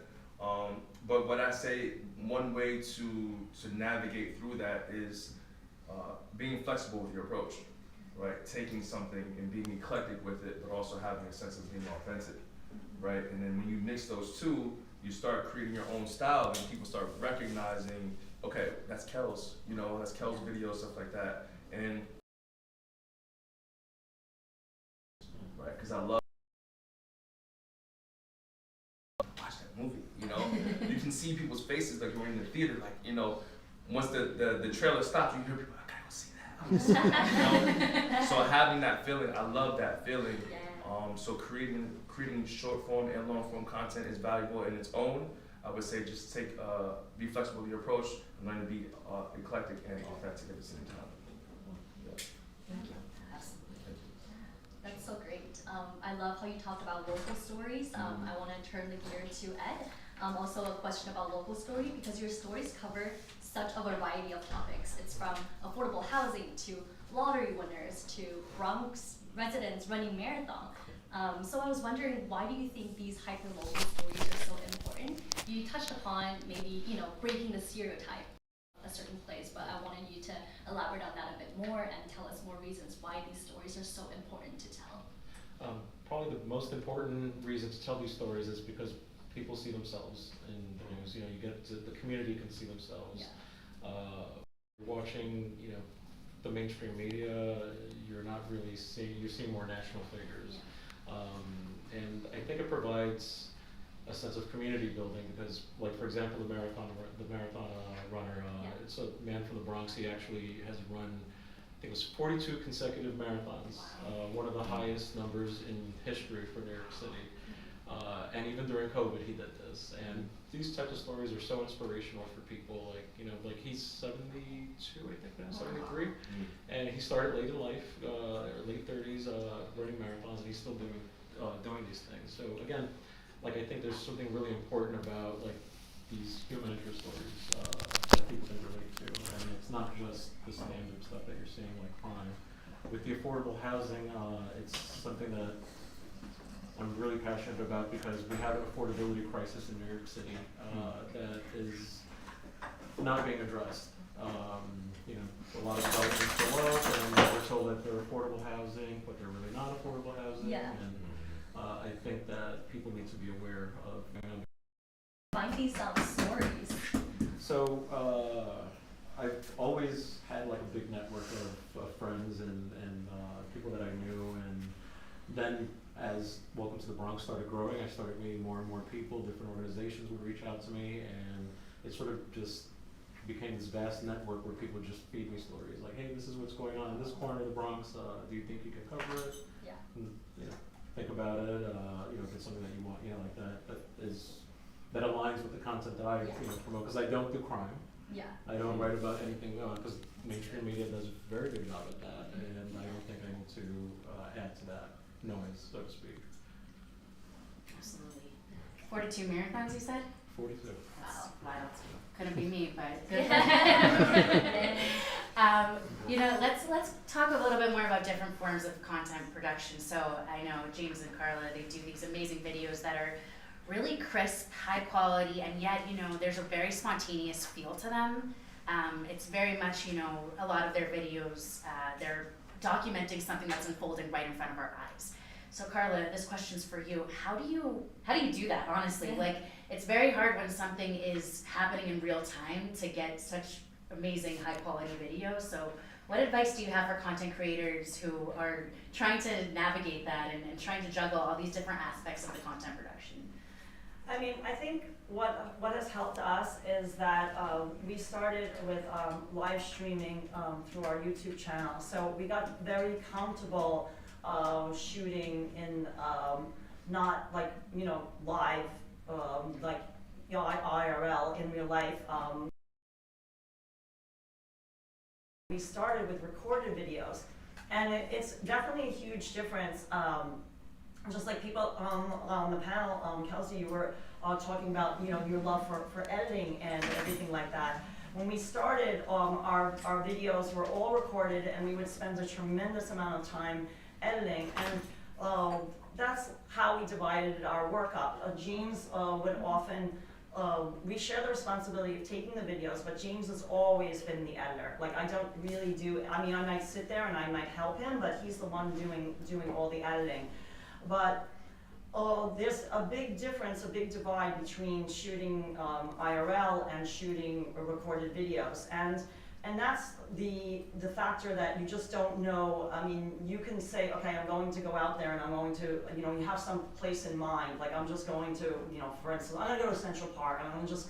But what I say, one way to navigate through that is being flexible with your approach, right? Taking something and being eclectic with it, but also having a sense of being authentic, right? And then when you mix those two, you start creating your own style, and people start recognizing, okay, that's Kel's, you know, that's Kel's video, stuff like that. And right, because I love watch that movie, you know. You can see people's faces like you're in the theater, like, you know, once the trailer stops, you hear people, I gotta go see that. I wanna see that. You know? So having that feeling, I love that feeling. So creating short form and long form content is valuable in its own. I would say just be flexible with your approach and learn to be eclectic and authentic at the same time. Yeah. Thank you. That's so great. I love how you talked about local stories. I want to turn the gear to Ed. Also a question about local story, because your stories cover such a variety of topics. It's from affordable housing to lottery winners to Bronx residents running marathon. So I was wondering, why do you think these hyper-local stories are so important? You touched upon maybe, you know, breaking the stereotype of a certain place, but I wanted you to elaborate on that a bit more and tell us more reasons why these stories are so important to tell. Probably the most important reason to tell these stories is because people see themselves in the news. You know, the community can see themselves. Yeah. Watching, you know, the mainstream media, you're not really you're seeing more national figures. Yeah. And I think it provides a sense of community building, because, like, for example, the marathon runner, it's a man from the Bronx. He actually has run, I think it was 42 consecutive marathons, one of the highest numbers in history for New York City. And even during COVID, he did this. And these types of stories are so inspirational for people. Like, you know, like, he's 72, I think now, 73, and he started late in life, or late 30s, running marathons, and he's still doing these things. So again, like, I think there's something really important about, like, these human interest stories that people can relate to, and it's not just the standard stuff that you're seeing, like crime. With the affordable housing, it's something that I'm really passionate about, because we have an affordability crisis in New York City that is not being addressed. You know, a lot of developments go up, and we're told that they're affordable housing, but they're really not affordable housing. Yeah. And I think that people need to be aware of. Find these stories. So I've always had, like, a big network of friends and people that I knew, and then as Welcome to the Bronx started growing, I started meeting more and more people. Different organizations would reach out to me, and it sort of just became this vast network where people just feed me stories like, hey, this is what's going on in this corner of the Bronx. Do you think you can cover it? Yeah. And, you know, think about it. You know, if it's something that you want, you know, like that aligns with the content that I promote, because I don't do crime. Yeah. I don't write about anything, because mainstream media does a very good job at that, and I don't think I need to add to that noise, so to speak. Absolutely. 42 marathons, you said? 42. Wow, wild. Couldn't be me, but good. You know, let's talk a little bit more about different forms of content production. So I know James and Carla, they do these amazing videos that are really crisp, high quality, and yet, you know, there's a very spontaneous feel to them. It's very much, you know, a lot of their videos, they're documenting something that's unfolding right in front of our eyes. So Carla, this question's for you. How do you do that, honestly? Like, it's very hard when something is happening in real time to get such amazing high quality video. So what advice do you have for content creators who are trying to navigate that and trying to juggle all these different aspects of the content production? I mean, I think what has helped us is that we started with live streaming through our YouTube channel. So we got very comfortable shooting in not like, you know, live, like IRL in real life. We started with recorded videos, and it's definitely a huge difference. Just like people on the panel, Kelsey, you were talking about your love for editing and everything like that. When we started, our videos were all recorded, and we would spend a tremendous amount of time editing, and that's how we divided our work up. James would often, we share the responsibility of taking the videos, but James has always been the editor. Like, I don't really do, I mean, I might sit there and I might help him, but he's the one doing all the editing. But there's a big difference, a big divide between shooting IRL and shooting recorded videos, and that's the factor that you just don't know. I mean, you can say, okay, I'm going to go out there and I'm going to, you have some place in mind. Like, I'm just going to, for instance, I'm going to go to Central Park, and I'm going to just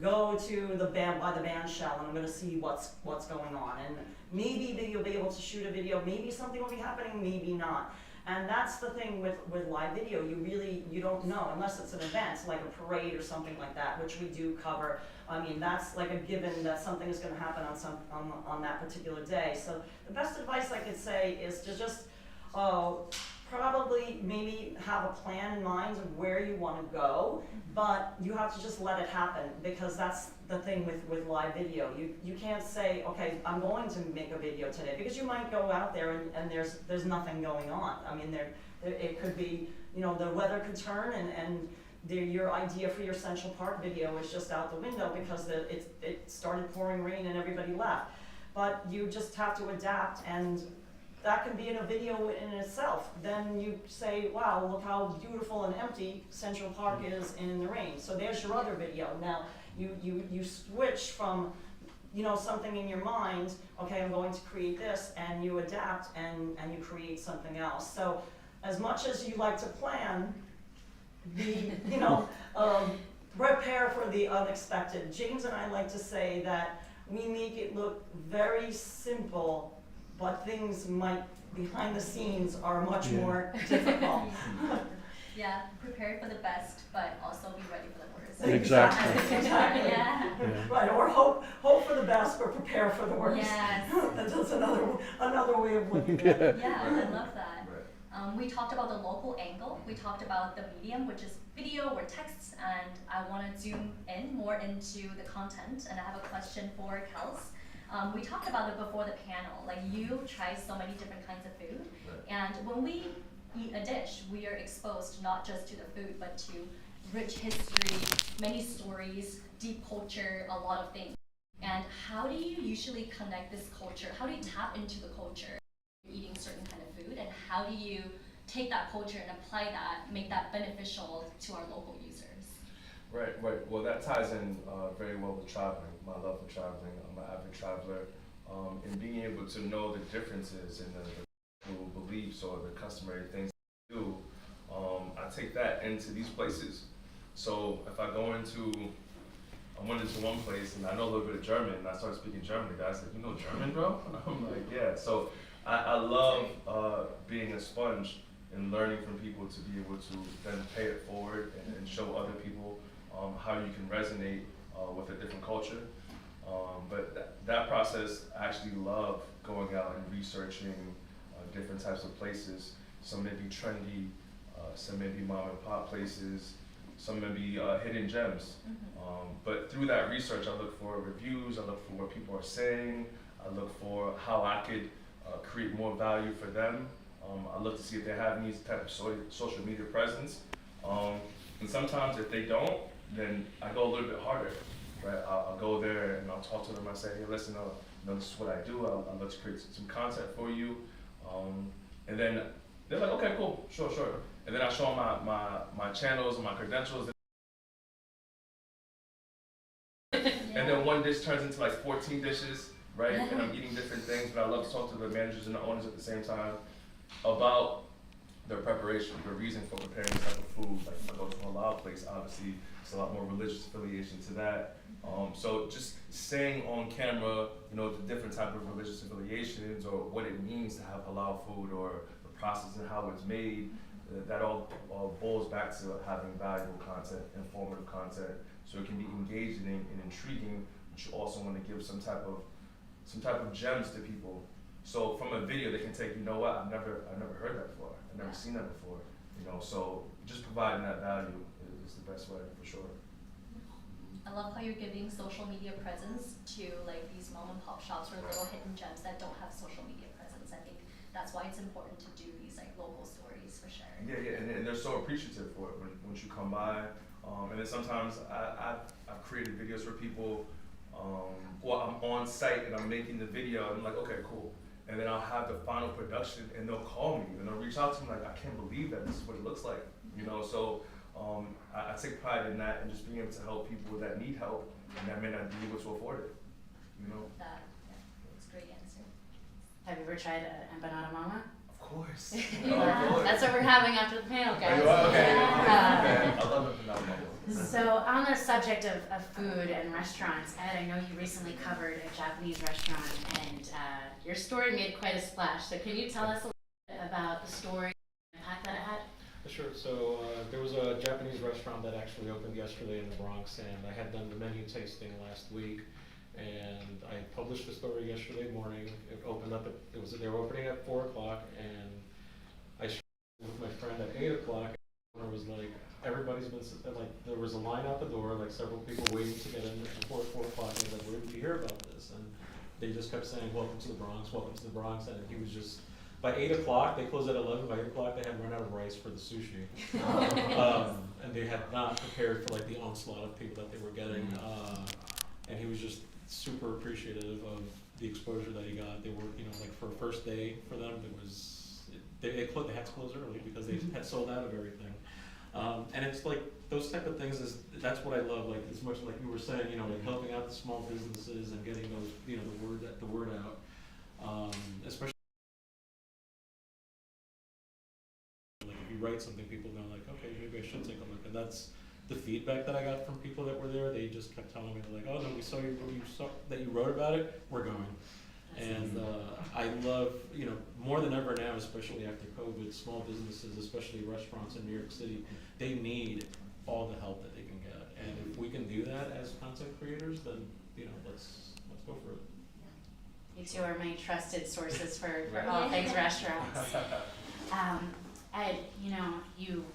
go to the band shell, and I'm going to see what's going on. And maybe you'll be able to shoot a video, maybe something will be happening, maybe not. And that's the thing with live video. You don't know unless it's an event like a parade or something like that, which we do cover. I mean, that's like a given that something is going to happen on that particular day. So the best advice I could say is to just probably maybe have a plan in mind of where you want to go, but you have to just let it happen, because that's the thing with live video. You can't say, okay, I'm going to make a video today, because you might go out there and there's nothing going on. I mean, it could be, the weather could turn, and your idea for your Central Park video is just out the window because it started pouring rain and everybody left. But you just have to adapt, and that can be in a video in itself. Then you say, wow, look how beautiful and empty Central Park is in the rain. So there's your other video. Now you switch from something in your mind, okay, I'm going to create this, and you adapt and you create something else. So as much as you like to plan, prepare for the unexpected. James and I like to say that we make it look very simple, but things behind the scenes are much more difficult. Yeah, prepare for the best, but also be ready for the worst. Exactly. Exactly. Yeah. Right, or hope for the best, but prepare for the worst. Yes. That's another way of looking at it. Yeah, I love that. We talked about the local angle. We talked about the medium, which is video or text, and I want to zoom in more into the content. And I have a question for Kels. We talked about it before the panel. Like, you try so many different kinds of food, and when we eat a dish, we are exposed not just to the food, but to rich history, many stories, deep culture, a lot of things. And how do you usually connect this culture? How do you tap into the culture eating certain kind of food, and how do you take that culture and apply that, make that beneficial to our local users? Right. Well, that ties in very well with traveling. My love for traveling. I'm an avid traveler, and being able to know the differences in the beliefs or the customary things they do. I take that into these places. So if I went into one place and I know a little bit of German, and I started speaking German, the guy said, "You know German, bro?" And I'm like, "Yeah." So I love being a sponge and learning from people to be able to then pay it forward and show other people how you can resonate with a different culture. But that process, I actually love going out and researching different types of places. Some may be trendy, some may be mom and pop places, some may be hidden gems. But through that research, I look for reviews, I look for what people are saying, I look for how I could create more value for them. I look to see if they have any type of social media presence. And sometimes if they don't, then I go a little bit harder, right? I'll go there and I'll talk to them. I say, hey, listen, this is what I do. I'd love to create some content for you. And then they're like, okay, cool, sure. And then I show them my channels and my credentials. And then one dish turns into like 14 dishes, right? And I'm eating different things, but I love to talk to the managers and the owners at the same time about their preparation, the reason for preparing this type of food. Like, if I go to a halal place, obviously, it's a lot more religious affiliation to that. So just saying on camera, the different type of religious affiliations or what it means to have halal food or the process and how it's made, that all boils back to having valuable content, informative content, so it can be engaging and intriguing, but you also want to give some type of gems to people. So from a video, they can take, you know what, I've never heard that before, I've never seen that before, you know. So just providing that value is the best way for sure. I love how you're giving social media presence to like these mom and pop shops or little hidden gems that don't have social media presence. I think that's why it's important to do these like local stories for sure. Yeah, and they're so appreciative for it once you come by. And then sometimes I've created videos for people, or I'm on site and I'm making the video and I'm like, okay, cool. And then I'll have the final production and they'll call me and they'll reach out to me like, I can't believe that this is what it looks like, you know. So I take pride in that and just being able to help people that need help and that may not be able to afford it, you know. That's a great answer. Have you ever tried empanada mama? Of course. That's what we're having after the panel, guys. Okay. Uh, I love it. So on the subject of food and restaurants, Ed, I know you recently covered a Japanese restaurant and your story made quite a splash. So can you tell us a little bit about the story and the impact that it had? Sure. So there was a Japanese restaurant that actually opened yesterday in the Bronx, and I had done the menu tasting last week, and I published the story yesterday morning. It opened up they were opening at 4 o'clock, and I shared it with my friend at 8 o'clock. And I was like, everybody's been like, there was a line out the door, like several people waiting to get in before 4 o'clock. And I was like, where did you hear about this? And they just kept saying, welcome to the Bronx, welcome to the Bronx. And he was just, by 8 o'clock, they closed at 11. By 8 o'clock, they had run out of rice for the sushi. And they had not prepared for like the onslaught of people that they were getting. And he was just super appreciative of the exposure that he got. They were, you know, like for a first day for them, they had to close early because they had sold out of everything. And it's like those type of things that's what I love. Like as much like you were saying, you know, like helping out the small businesses and getting those, you know, the word out, especially. Like if you write something, people know like, okay, maybe I should take a look. And that's the feedback that I got from people that were there. They just kept telling me like, oh no, we saw that you wrote about it. We're going. And I love, you know, more than ever now, especially after COVID, small businesses, especially restaurants in New York City, they need all the help that they can get. And if we can do that as content creators, then, you know, let's go for it. You two are my trusted sources for all things restaurants. Ed, you know, you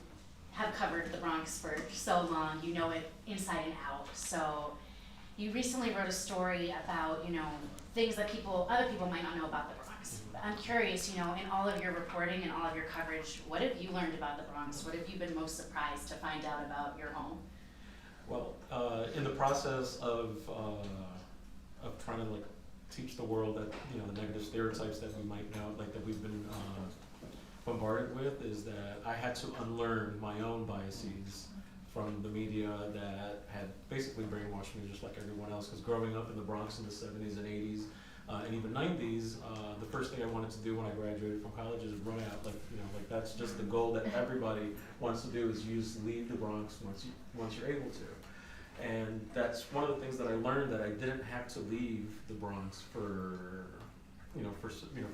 have covered the Bronx for so long, you know it inside and out. So you recently wrote a story about, you know, things that other people might not know about the Bronx. I'm curious, you know, in all of your reporting and all of your coverage, what have you learned about the Bronx? What have you been most surprised to find out about your home? Well, in the process of trying to like teach the world that, you know, the negative stereotypes that we might know, like that we've been bombarded with, is that I had to unlearn my own biases from the media that had basically brainwashed me just like everyone else. Because growing up in the Bronx in the 70s and 80s and even 90s, the first thing I wanted to do when I graduated from college is run out. Like, you know, like that's just the goal that everybody wants to do, is leave the Bronx once you're able to. And that's one of the things that I learned, that I didn't have to leave the Bronx for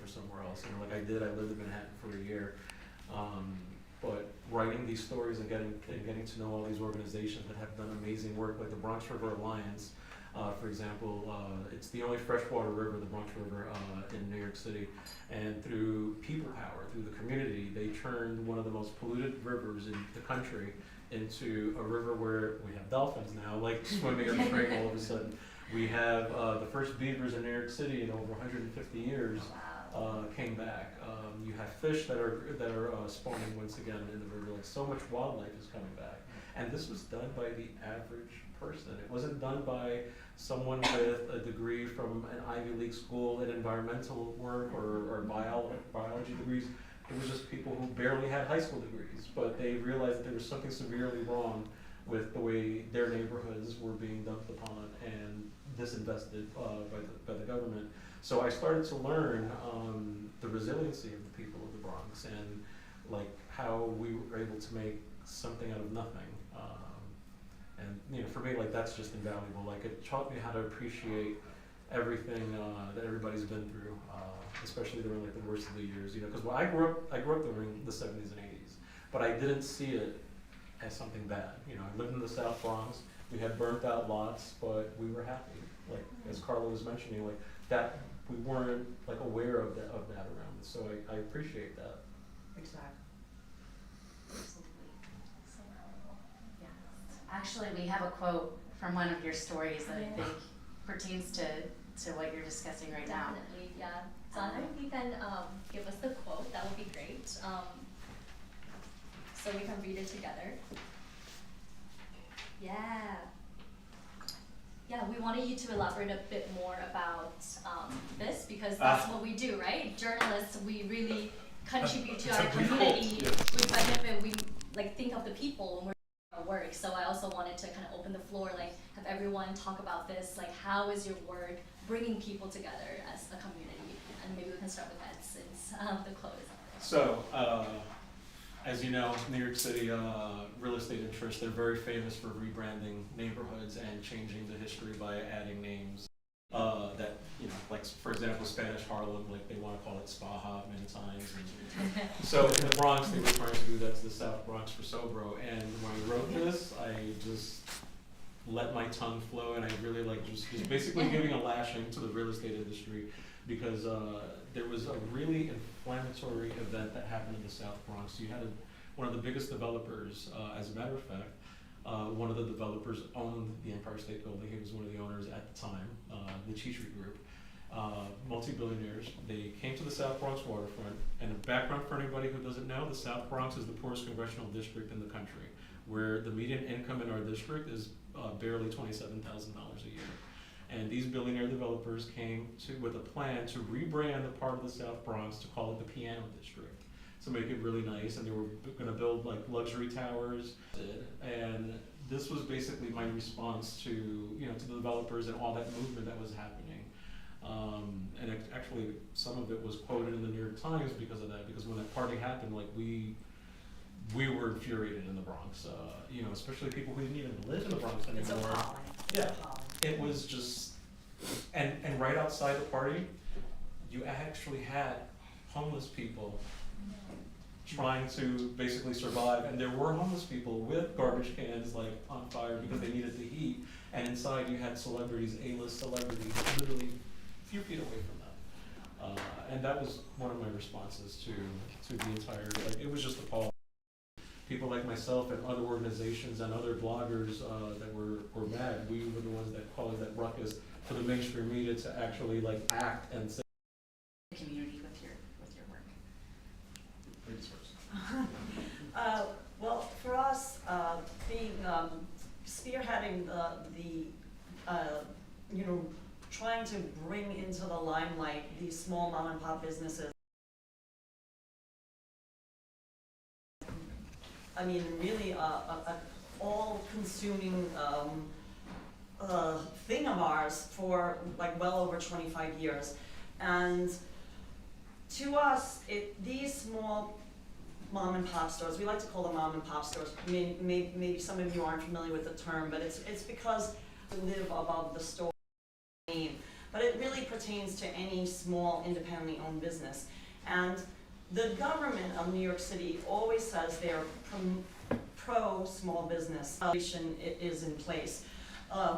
somewhere else. You know, like I lived in Manhattan for a year. But writing these stories and getting to know all these organizations that have done amazing work, like the Bronx River Alliance, for example, it's the only freshwater river, the Bronx River, in New York City. And through people power, through the community, they turned one of the most polluted rivers in the country into a river where we have dolphins now, like swimming in the spring all of a sudden. We have the first beavers in New York City in over 150 years. Came back. You have fish that are spawning once again in the river. Like so much wildlife is coming back, and this was done by the average person. It wasn't done by someone with a degree from an Ivy League school in environmental work or biology degrees. It was just people who barely had high school degrees, but they realized that there was something severely wrong with the way their neighborhoods were being dumped upon and disinvested by the government. So I started to learn the resiliency of the people of the Bronx and like how we were able to make something out of nothing. And you know, for me, like that's just invaluable. Like it taught me how to appreciate everything that everybody's been through, especially during like the worst of the years. You know, because I grew up during the 70s and 80s. but I didn't see it as something bad. You know, I lived in the South Bronx. We had burnt out lots, but we were happy. Like as Karla was mentioning, like that we weren't like aware of that around us. So I appreciate that. Exactly. Yeah. Actually, we have a quote from one of your stories that I think pertains to what you're discussing right now. Definitely, yeah. Donna, if you can give us the quote, that would be great. So we can read it together. Yeah. Yeah, we wanted you to elaborate a bit more about this because that's what we do, right? Journalists, we really contribute to our community. We benefit, we like think of the people when we're doing our work. So I also wanted to kind of open the floor, like have everyone talk about this, like how is your work bringing people together as a community? And maybe we can start with that since the quote is up there. So, as you know, New York City real estate interests, they're very famous for rebranding neighborhoods and changing the history by adding names that, you know, like for example, Spanish Harlem, like they want to call it Spaha many times. And so in the Bronx, they were trying to do that to the South Bronx for Sobro. And when I wrote this, I just let my tongue flow, and I really like just basically giving a lashing to the real estate industry because there was a really inflammatory event that happened in the South Bronx. You had one of the biggest developers, as a matter of fact, one of the developers owned the Empire State Building. He was one of the owners at the time, the Cheesry Group. Multi-billionaires, they came to the South Bronx waterfront, and a background for anybody who doesn't know, the South Bronx is the poorest congressional district in the country, where the median income in our district is barely $27,000 a year. And these billionaire developers came with a plan to rebrand the part of the South Bronx to call it the Piano District, to make it really nice. And they were going to build like luxury towers. And this was basically my response to, you know, to the developers and all that movement that was happening. And actually, some of it was quoted in the New York Times because of that. Because when that party happened, like we were infuriated in the Bronx. You know, especially people who didn't even live in the Bronx anymore. It's appalling. Yeah. It was just, and right outside the party, you actually had homeless people trying to basically survive, and there were homeless people with garbage cans like on fire because they needed the heat, and inside you had celebrities, A-list celebrities, literally a few feet away from them. And that was one of my responses to the entire, like, it was just appalling. People like myself and other organizations and other bloggers that were mad, we were the ones that caused that ruckus for the mainstream media to actually like act and say Community with your work. ladies first. Well, for us, being spearheading the you know, trying to bring into the limelight these small mom and pop businesses. I mean, really, a all-consuming thing of ours for like well over 25 years, and to us, these small mom and pop stores, we like to call them mom and pop stores. Maybe some of you aren't familiar with the term, but it's because we live above the store name. But it really pertains to any small, independently owned business. And the government of New York City always says they're pro small business. Is in place.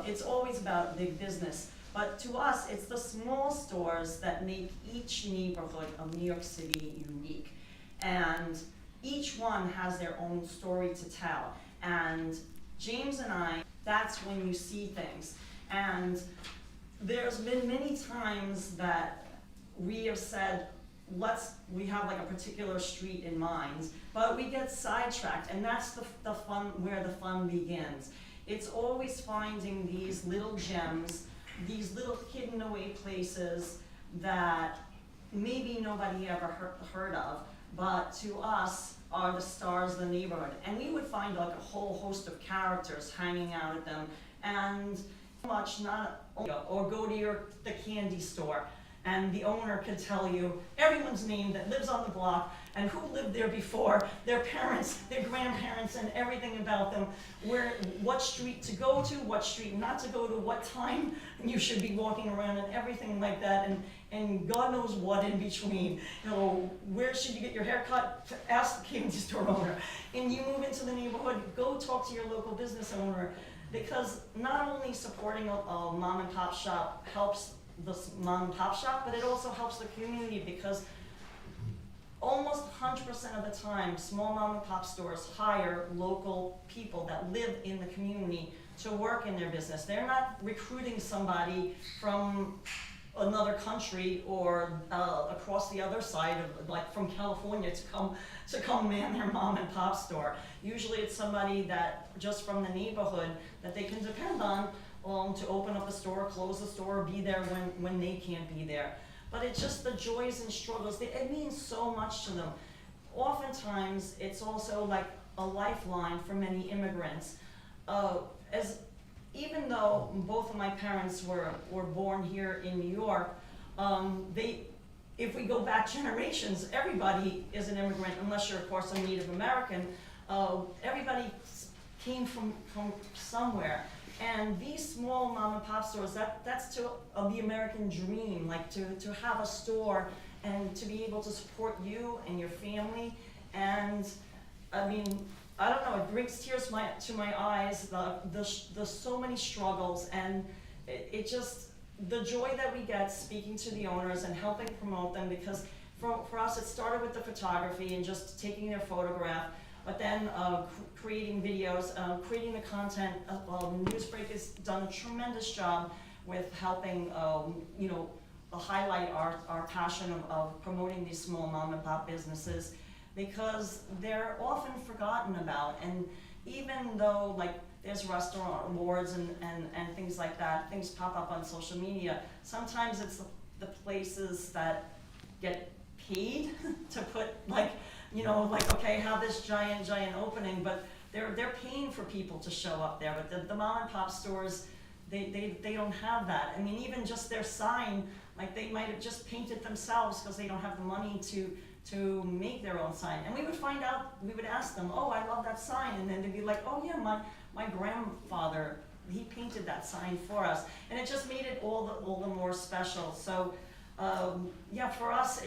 It's always about big business. But to us, it's the small stores that make each neighborhood of New York City unique. And each one has their own story to tell. And James and I, that's when you see things. And there's been many times that we have said, we have like a particular street in mind, but we get sidetracked, and that's the fun, where the fun begins. It's always finding these little gems, these little hidden away places that maybe nobody ever heard of, but to us are the stars of the neighborhood. And we would find like a whole host of characters hanging out at them, and much not, or go to the candy store, and the owner could tell you everyone's name that lives on the block and who lived there before, their parents, their grandparents, and everything about them, what street to go to, what street not to go to, what time you should be walking around, and everything like that, and God knows what in between. You know, where should you get your hair cut? Ask the candy store owner. and you move into the neighborhood, go talk to your local business owner, because not only supporting a mom and pop shop helps the mom and pop shop, but it also helps the community, because almost 100% of the time, small mom and pop stores hire local people that live in the community to work in their business. They're not recruiting somebody from another country or across the other side of, like, from California to come man their mom and pop store. Usually it's somebody that just from the neighborhood that they can depend on to open up a store, close a store, be there when they can't be there. But it's just the joys and struggles. It means so much to them. Oftentimes, it's also like a lifeline for many immigrants. Even though both of my parents were born here in New York, if we go back generations, everybody is an immigrant, unless you're, of course, a Native American. Everybody came from somewhere. And these small mom and pop stores, that's the American dream, like to have a store and to be able to support you and your family. And I mean, I don't know, it brings tears to my eyes, the so many struggles, and it just, the joy that we get speaking to the owners and helping promote them, because for us it started with the photography and just taking their photograph, but then creating videos, creating the content. NewsBreak has done a tremendous job with helping, highlight our passion of promoting these small mom and pop businesses, because they're often forgotten about. And even though, like, there's restaurant awards and things like that, things pop up on social media, sometimes it's the places that get paid to put, okay, have this giant opening, but they're paying for people to show up there. But the mom and pop stores, they don't have that. I mean, even just their sign, like, they might have just painted themselves because they don't have the money to make their own sign. And we would find out, we would ask them, oh, I love that sign, and then they'd be like, oh yeah, my grandfather, he painted that sign for us. And it just made it all the more special. So yeah, for us,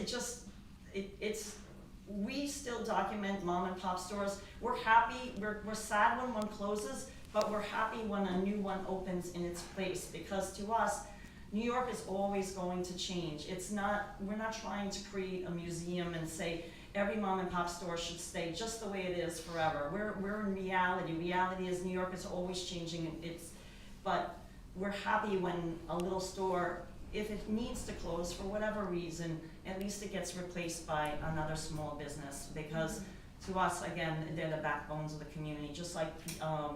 we still document mom and pop stores. We're happy, we're sad when one closes, but we're happy when a new one opens in its place, because to us, New York is always going to change. We're not trying to create a museum and say every mom and pop store should stay just the way it is forever. We're in reality. Reality is New York is always changing. But we're happy when a little store, if it needs to close for whatever reason, at least it gets replaced by another small business, because to us, again, they're the backbones of the community, just like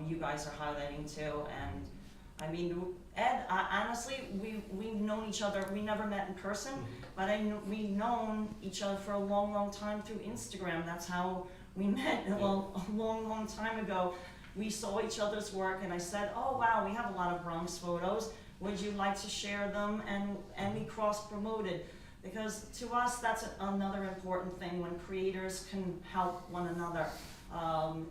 you guys are highlighting too. And I mean, Ed, honestly, we've known each other. We never met in person, but we've known each other for a long time through Instagram. That's how we met. Well, a long time ago. We saw each other's work, and I said, oh wow, we have a lot of Bronx photos. Would you like to share them? And we cross-promoted, because to us, that's another important thing, when creators can help one another.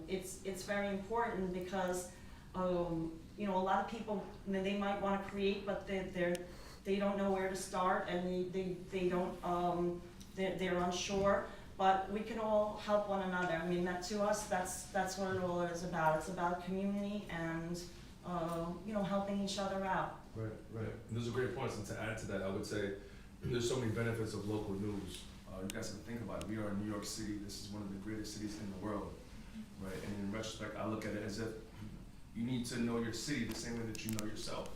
It's very important, because a lot of people, they might want to create, but they don't know where to start, and they don't, they're unsure. But we can all help one another. I mean, that to us, that's what it all is about. It's about community and helping each other out. Right. And those are great points. And to add to that, I would say there's so many benefits of local news. You guys have to think about it. We are in New York City. This is one of the greatest cities in the world, right? And in retrospect, I look at it as if you need to know your city the same way that you know yourself,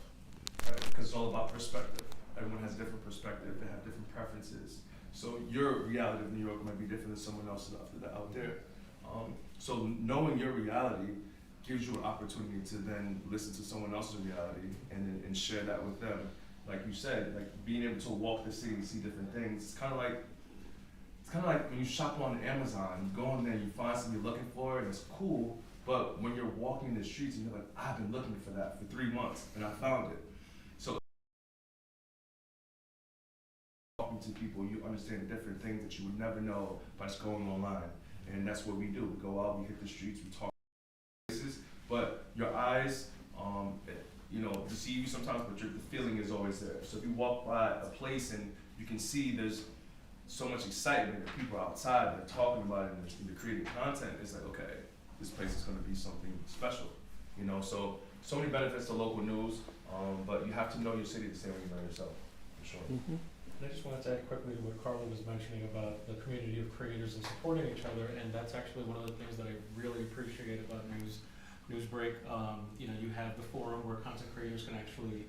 right? Because it's all about perspective. Everyone has a different perspective. They have different preferences. So your reality of New York might be different than someone else's out there. So knowing your reality gives you an opportunity to then listen to someone else's reality and share that with them. Like you said, like being able to walk the city and see different things. It's kind of like when you shop on Amazon. You go in there, you find something you're looking for, and it's cool. But when you're walking the streets and you're like, I've been looking for that for 3 months and I found it. So talking to people, you understand different things that you would never know by just going online. And that's what we do. We go out, we hit the streets, we talk places, but your eyes, deceive you sometimes, but the feeling is always there. So if you walk by a place and you can see there's so much excitement, and people outside, they're talking about it and they're creating content, it's like, okay, this place is going to be something special, you know. So many benefits to local news, but you have to know your city the same way you know yourself, for sure. Mm-hmm. And I just wanted to add quickly to what Karla was mentioning about the community of creators and supporting each other, and that's actually one of the things that I really appreciate about NewsBreak. You know, you have the forum where content creators can actually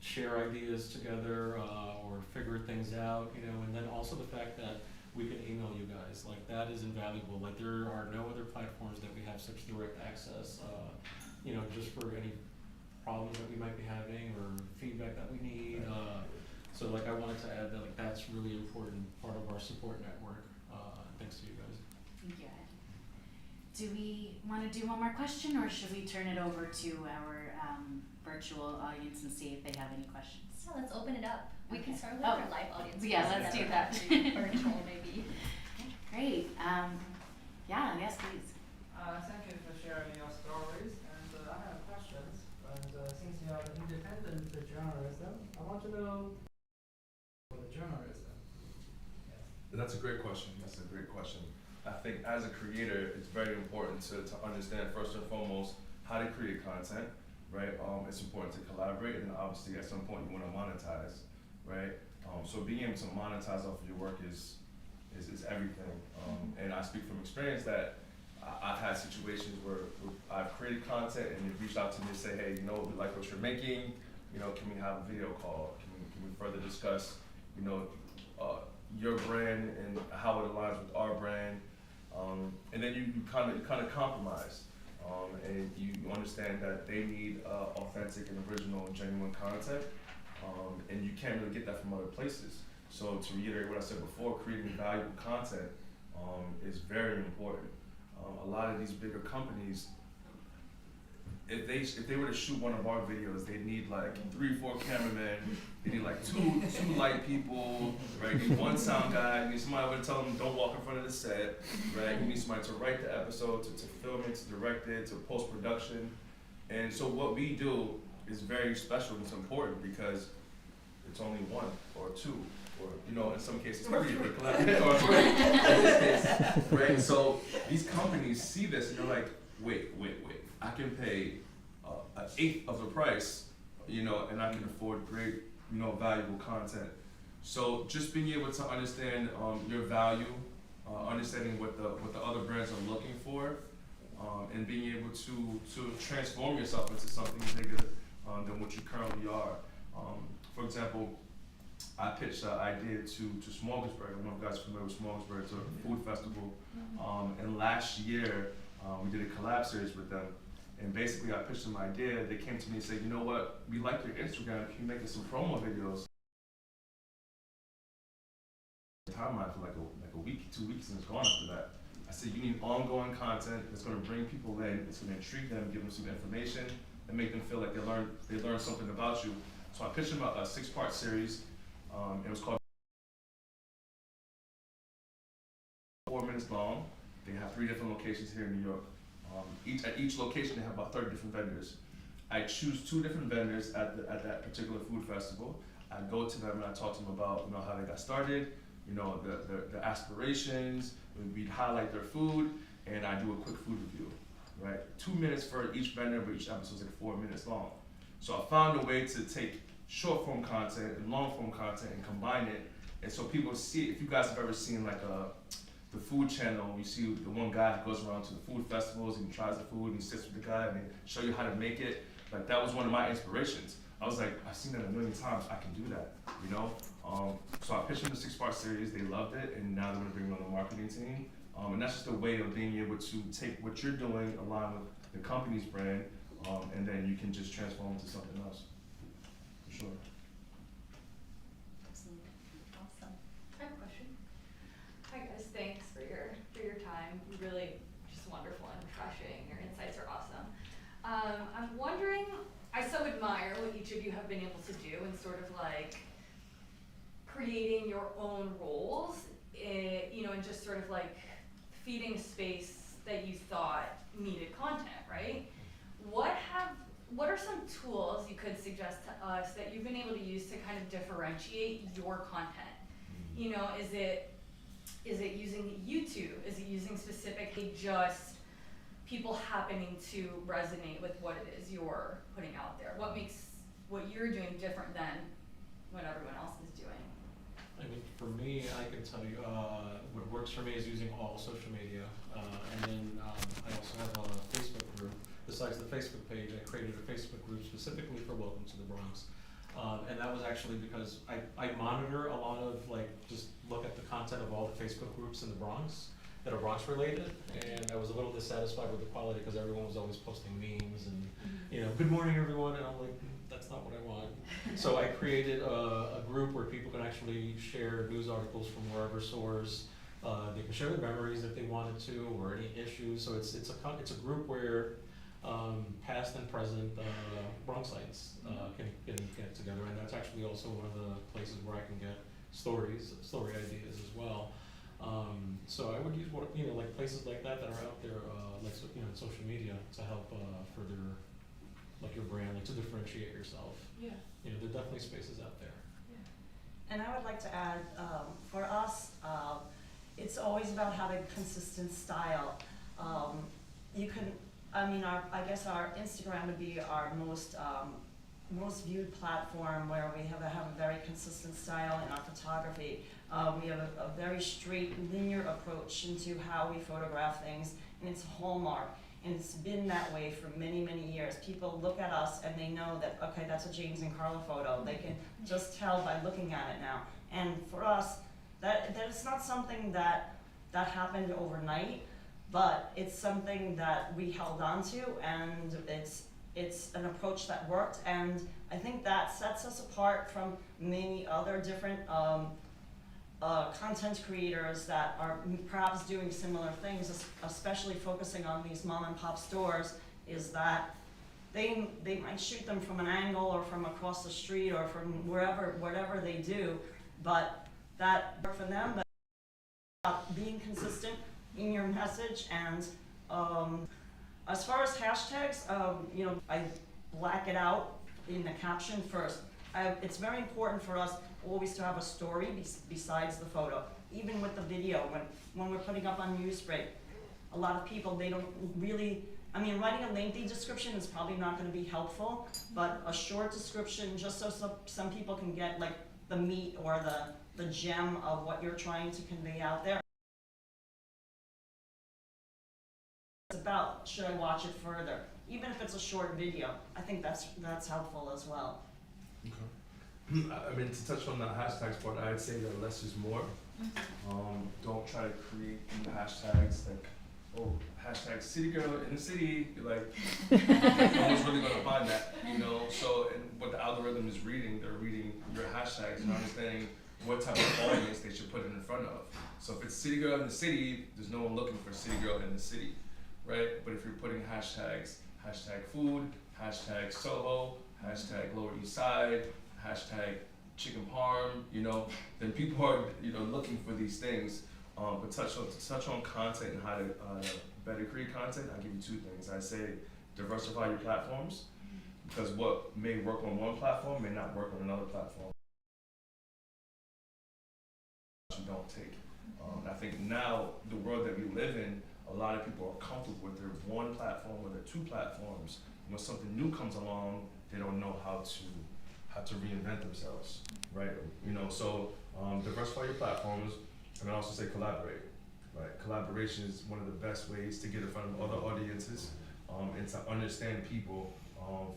share ideas together or figure things out, you know, and then also the fact that we can email you guys, like that is invaluable. Like there are no other platforms that we have such direct access, you know, just for any problems that we might be having or feedback that we need. So like I wanted to add that like that's really important part of our support network. Thanks to you guys. Thank you, Ed. Do we want to do one more question, or should we turn it over to our virtual audience and see if they have any questions? So let's open it up. We can start with Oh. our live audience. Yeah, let's do that. Virtual maybe. Great. Yeah, yes, please. Thank you for sharing your stories, and I have questions. And since you are independent journalism, I want to know for the journalism. Yes. That's a great question. That's a great question. I think as a creator, it's very important to understand first and foremost how to create content, right? It's important to collaborate, and obviously at some point you want to monetize, right? So being able to monetize off of your work is everything. And I speak from experience that I've had situations where I've created content and they've reached out to me and say, hey, you know, we like what you're making, you know, can we have a video call? Can we further discuss, you know, your brand and how it aligns with our brand? And then you kind of compromise, and you understand that they need authentic and original and genuine content, and you can't really get that from other places. So to reiterate what I said before, creating valuable content is very important. A lot of these bigger companies, if they were to shoot one of our videos, they need like 3-4 cameramen, they need like two light people, right? You need one sound guy, you need somebody over to tell them don't walk in front of the set, right? You need somebody to write the episode, to film it, to direct it, to post-production. And so what we do is very special and it's important because it's only one or two, or you know, in some cases three, or three in this case, right? So these companies see this and they're like, wait, I can pay an eighth of the price, you know, and I can afford great, you know, valuable content. So just being able to understand your value, understanding what the other brands are looking for, and being able to transform yourself into something bigger than what you currently are. For example, I pitched an idea to Smorgasburg. I don't know if you guys are familiar with Smorgasburg. It's a food festival. And last year, we did a collab series with them. And basically, I pitched them an idea. They came to me and said, you know what? We like your Instagram. Can you make us some promo videos? Timeline for like a week, 2 weeks, and it's gone after that. I said, you need ongoing content that's going to bring people in. It's going to intrigue them, give them some information, and make them feel like they learned something about you. So I pitched them a 6-part series. It was called 4 minutes long. They have 3 different locations here in New York. At each location, they have about 30 different vendors. I choose 2 different vendors at that particular food festival. I go to them and I talk to them about, you know, how they got started, you know, the aspirations. We'd highlight their food, and I do a quick food review, right? 2 minutes for each vendor, but each episode is like 4 minutes long. So I found a way to take short form content and long form content and combine it, and so people see. If you guys have ever seen like the food channel, you see the one guy who goes around to the food festivals and he tries the food and he sits with the guy and they show you how to make it. Like that was one of my inspirations. I was like, I've seen that a million times. I can do that, you know. So I pitched them the 6-part series. They loved it, and now they're gonna bring me on the marketing team. And that's just a way of being able to take what you're doing, align with the company's brand, and then you can just transform into something else. For sure. Absolutely. Awesome. I have a question. Hi guys, thanks for your time. Really just wonderful and refreshing. Your insights are awesome. I'm wondering, I so admire what each of you have been able to do in sort of like creating your own roles, you know, and just sort of like feeding space that you thought needed content, right? What are some tools you could suggest to us that you've been able to use to kind of differentiate your content? You know, is it using YouTube? Is it using specific just people happening to resonate with what it is you're putting out there? What makes what you're doing different than what everyone else is doing? I mean, for me, I can tell you, what works for me is using all social media. And then I also have a Facebook group. Besides the Facebook page, I created a Facebook group specifically for Welcome to the Bronx. And that was actually because I monitor a lot of, like, just look at the content of all the Facebook groups in the Bronx that are Bronx related. And I was a little dissatisfied with the quality because everyone was always posting memes and, you know, good morning everyone. And I'm like, that's not what I want. So I created a group where people can actually share news articles from wherever source. They can share their memories if they wanted to, or any issues. So it's a group where past and present Bronxites can get together, and that's actually also one of the places where I can get story ideas as well. So I would use like places like that are out there, like social media to help further like your brand, like to differentiate yourself. Yeah. You know, there are definitely spaces out there. And I would like to add, for us, it's always about having consistent style. You can, I guess our Instagram would be our most viewed platform, where we have a very consistent style in our photography. We have a very straight, linear approach into how we photograph things, and it's a hallmark. And it's been that way for many, many years. People look at us and they know that, okay, that's a James and Karla photo. They can just tell by looking at it now. And for us, that it's not something that happened overnight, but it's something that we held on to, and it's an approach that worked. And I think that sets us apart from many other different content creators that are perhaps doing similar things, especially focusing on these mom and pop stores, is that they might shoot them from an angle or from across the street or from whatever they do, but that work for them. But being consistent in your message, and as far as hashtags, I black it out in the caption first. It's very important for us always to have a story besides the photo. Even with the video, when we're putting up on NewsBreak, a lot of people, they don't really, writing a lengthy description is probably not going to be helpful, but a short description, just so some people can get like the meat or the gem of what you're trying to convey out there. It's about, should I watch it further? Even if it's a short video, I think that's helpful as well. Okay. To touch on the hashtags part, I'd say that less is more. Don't try to create new hashtags like, hashtag city girl in the city. You're like, no one's really gonna find that, So, and what the algorithm is reading, they're reading your hashtags and understanding what type of audience they should put it in front of. So if it's city girl in the city, there's no one looking for city girl in the city, right? But if you're putting hashtags, hashtag food, hashtag Soho, hashtag Lower East Side, hashtag chicken parm, then people are, looking for these things. But touch on content and how to better create content, I'll give you two things. I say diversify your platforms, because what may work on one platform may not work on another platform. You don't take. I think now, the world that we live in, a lot of people are comfortable with their one platform or their two platforms. When something new comes along, they don't know how to reinvent themselves, right? So diversify your platforms, and I also say collaborate, right? Collaboration is one of the best ways to get in front of other audiences and to understand people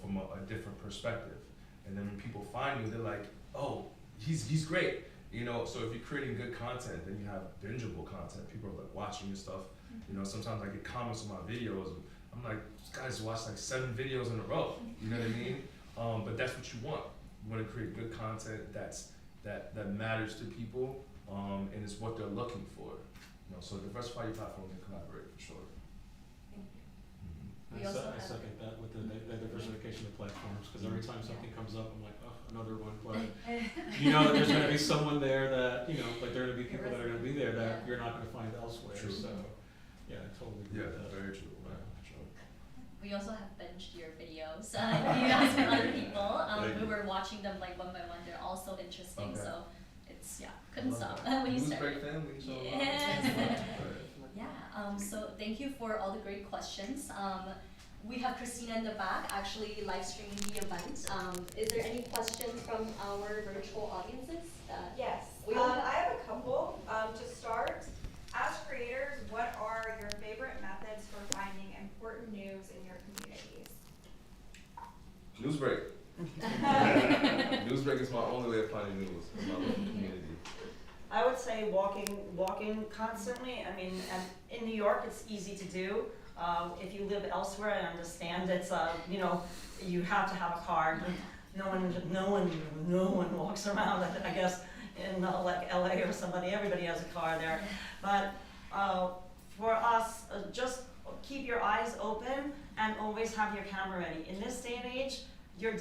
from a different perspective. And then when people find you, they're like, oh, he's great. So if you're creating good content, then you have bingeable content. People are like watching your stuff. Sometimes I get comments on my videos. I'm like, this guy's watched like 7 videos in a row. You know what I mean? But that's what you want. You want to create good content that matters to people, and is what they're looking for. So diversify your platforms and collaborate for sure. We also I second that with the diversification of platforms, because every time something comes up, I'm like, oh, another one. But that there's going to be someone there that, like there are going to be people that are going to be there that you're not going to find elsewhere. True. So, yeah, I totally agree with that. Very true. We also have binged your videos. You guys with other people. We were watching them like one by one. They're also interesting. Okay. So it's couldn't stop when you started. NewsBreak family. So Yes. Yeah. So thank you for all the great questions. We have Christina in the back actually live streaming the event. Is there any questions from our virtual audiences? Yes, We I have a couple. To start, as creators, what are your favorite methods for finding important news in your communities? NewsBreak. NewsBreak is my only way of finding news in my local community. I would say walking constantly. I mean, in New York, it's easy to do. If you live elsewhere, I understand it's you know, you have to have a car. No one walks around. I guess in like LA or somebody, everybody has a car there. But for us, just keep your eyes open and always have your camera ready. In this day and age, your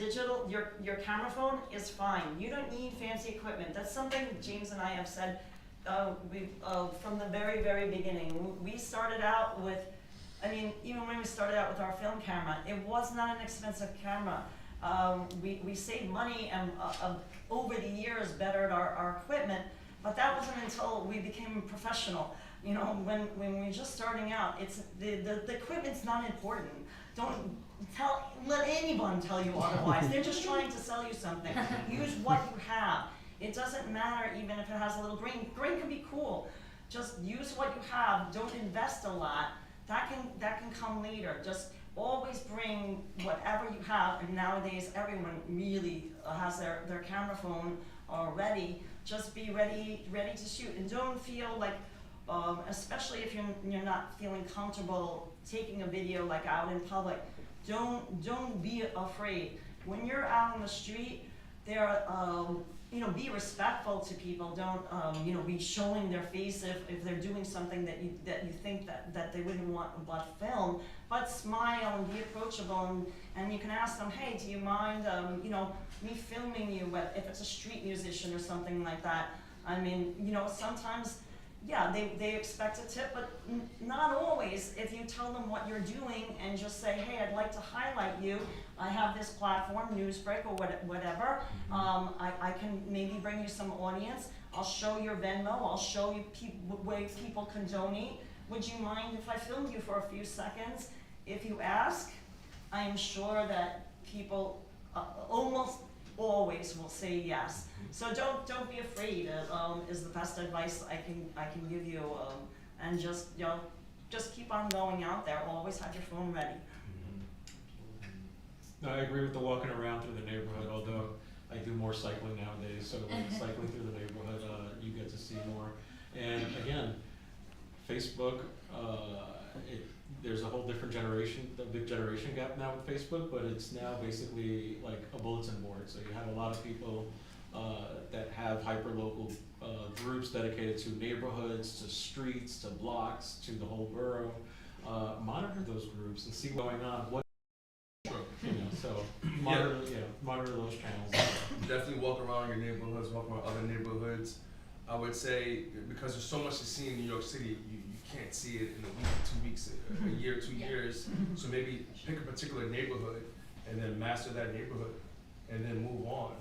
camera phone is fine. You don't need fancy equipment. That's something James and I have said from the very, very beginning. We started out with, I mean, even when we started out with our film camera, it was not an expensive camera. We saved money and over the years bettered our equipment, but that wasn't until we became professional. You know, when we're just starting out, it's the equipment's not important. Don't let anyone tell you otherwise. They're just trying to sell you something. Use what you have. It doesn't matter even if it has a little grain. Grain can be cool. Just use what you have. Don't invest a lot. That can come later. Just always bring whatever you have. And nowadays, everyone really has their camera phone ready. Just be ready to shoot, and don't feel like, especially if you're not feeling comfortable taking a video like out in public. Don't be afraid. When you're out on the street, you know, be respectful to people. Don't you know, be showing their face if they're doing something that you think that they wouldn't want but film. But smile and be approachable, and you can ask them, hey, do you mind you know, me filming you? If it's a street musician or something like that. I mean, you know, sometimes, yeah, they expect a tip, but not always. If you tell them what you're doing and just say, hey, I'd like to highlight you. I have this platform, NewsBreak or whatever. I can maybe bring you some audience. I'll show your Venmo. I'll show you ways people can donate. Would you mind if I filmed you for a few seconds? If you ask, I am sure that people almost always will say yes. So don't be afraid. Is the best advice I can give you. And just, you know, just keep on going out there. Always have your phone ready. No, I agree with the walking around through the neighborhood, although I do more cycling nowadays, so when cycling through the neighborhood, you get to see more. And again, Facebook, there's a whole different generation, a big generation gap now with Facebook, but it's now basically like a bulletin board. So you have a lot of people that have hyper-local groups dedicated to neighborhoods, to streets, to blocks, to the whole borough. Monitor those groups and see what's going on. You know, so monitor those channels. Definitely walk around your neighborhoods, walk around other neighborhoods. I would say, because there's so much to see in New York City, you can't see it in a week, 2 weeks, a year, 2 years. So maybe pick a particular neighborhood and then master that neighborhood and then move on.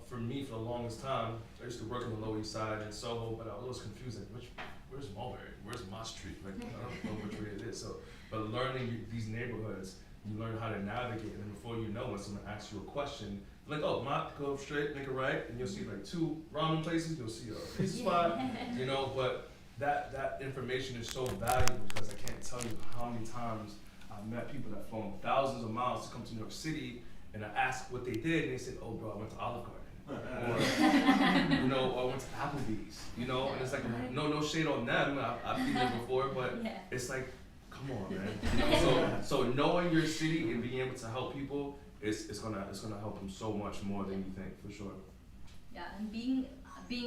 For me, for the longest time, I used to work on the Lower East Side in Soho, but I was always confused, like, where's Mulberry? Where's Mott Street? Like, I don't know which way it is. So, but learning these neighborhoods, you learn how to navigate, and before you know, when someone asks you a question, like, oh, Mott, go straight, make a right, and you'll see like 2 ramen places, you'll see a pizza spot, you know, but that information is so valuable because I can't tell you how many times I've met people that flown thousands of miles to come to New York City, and I asked what they did, and they said, oh, bro, I went to Olive Garden. Or, you know, or I went to Applebee's, you know, and it's like, no shade on them, I've been there before, but it's like, come on, man. You know, so knowing your city and being able to help people, it's gonna help them so much more than you think, for sure. Yeah, and being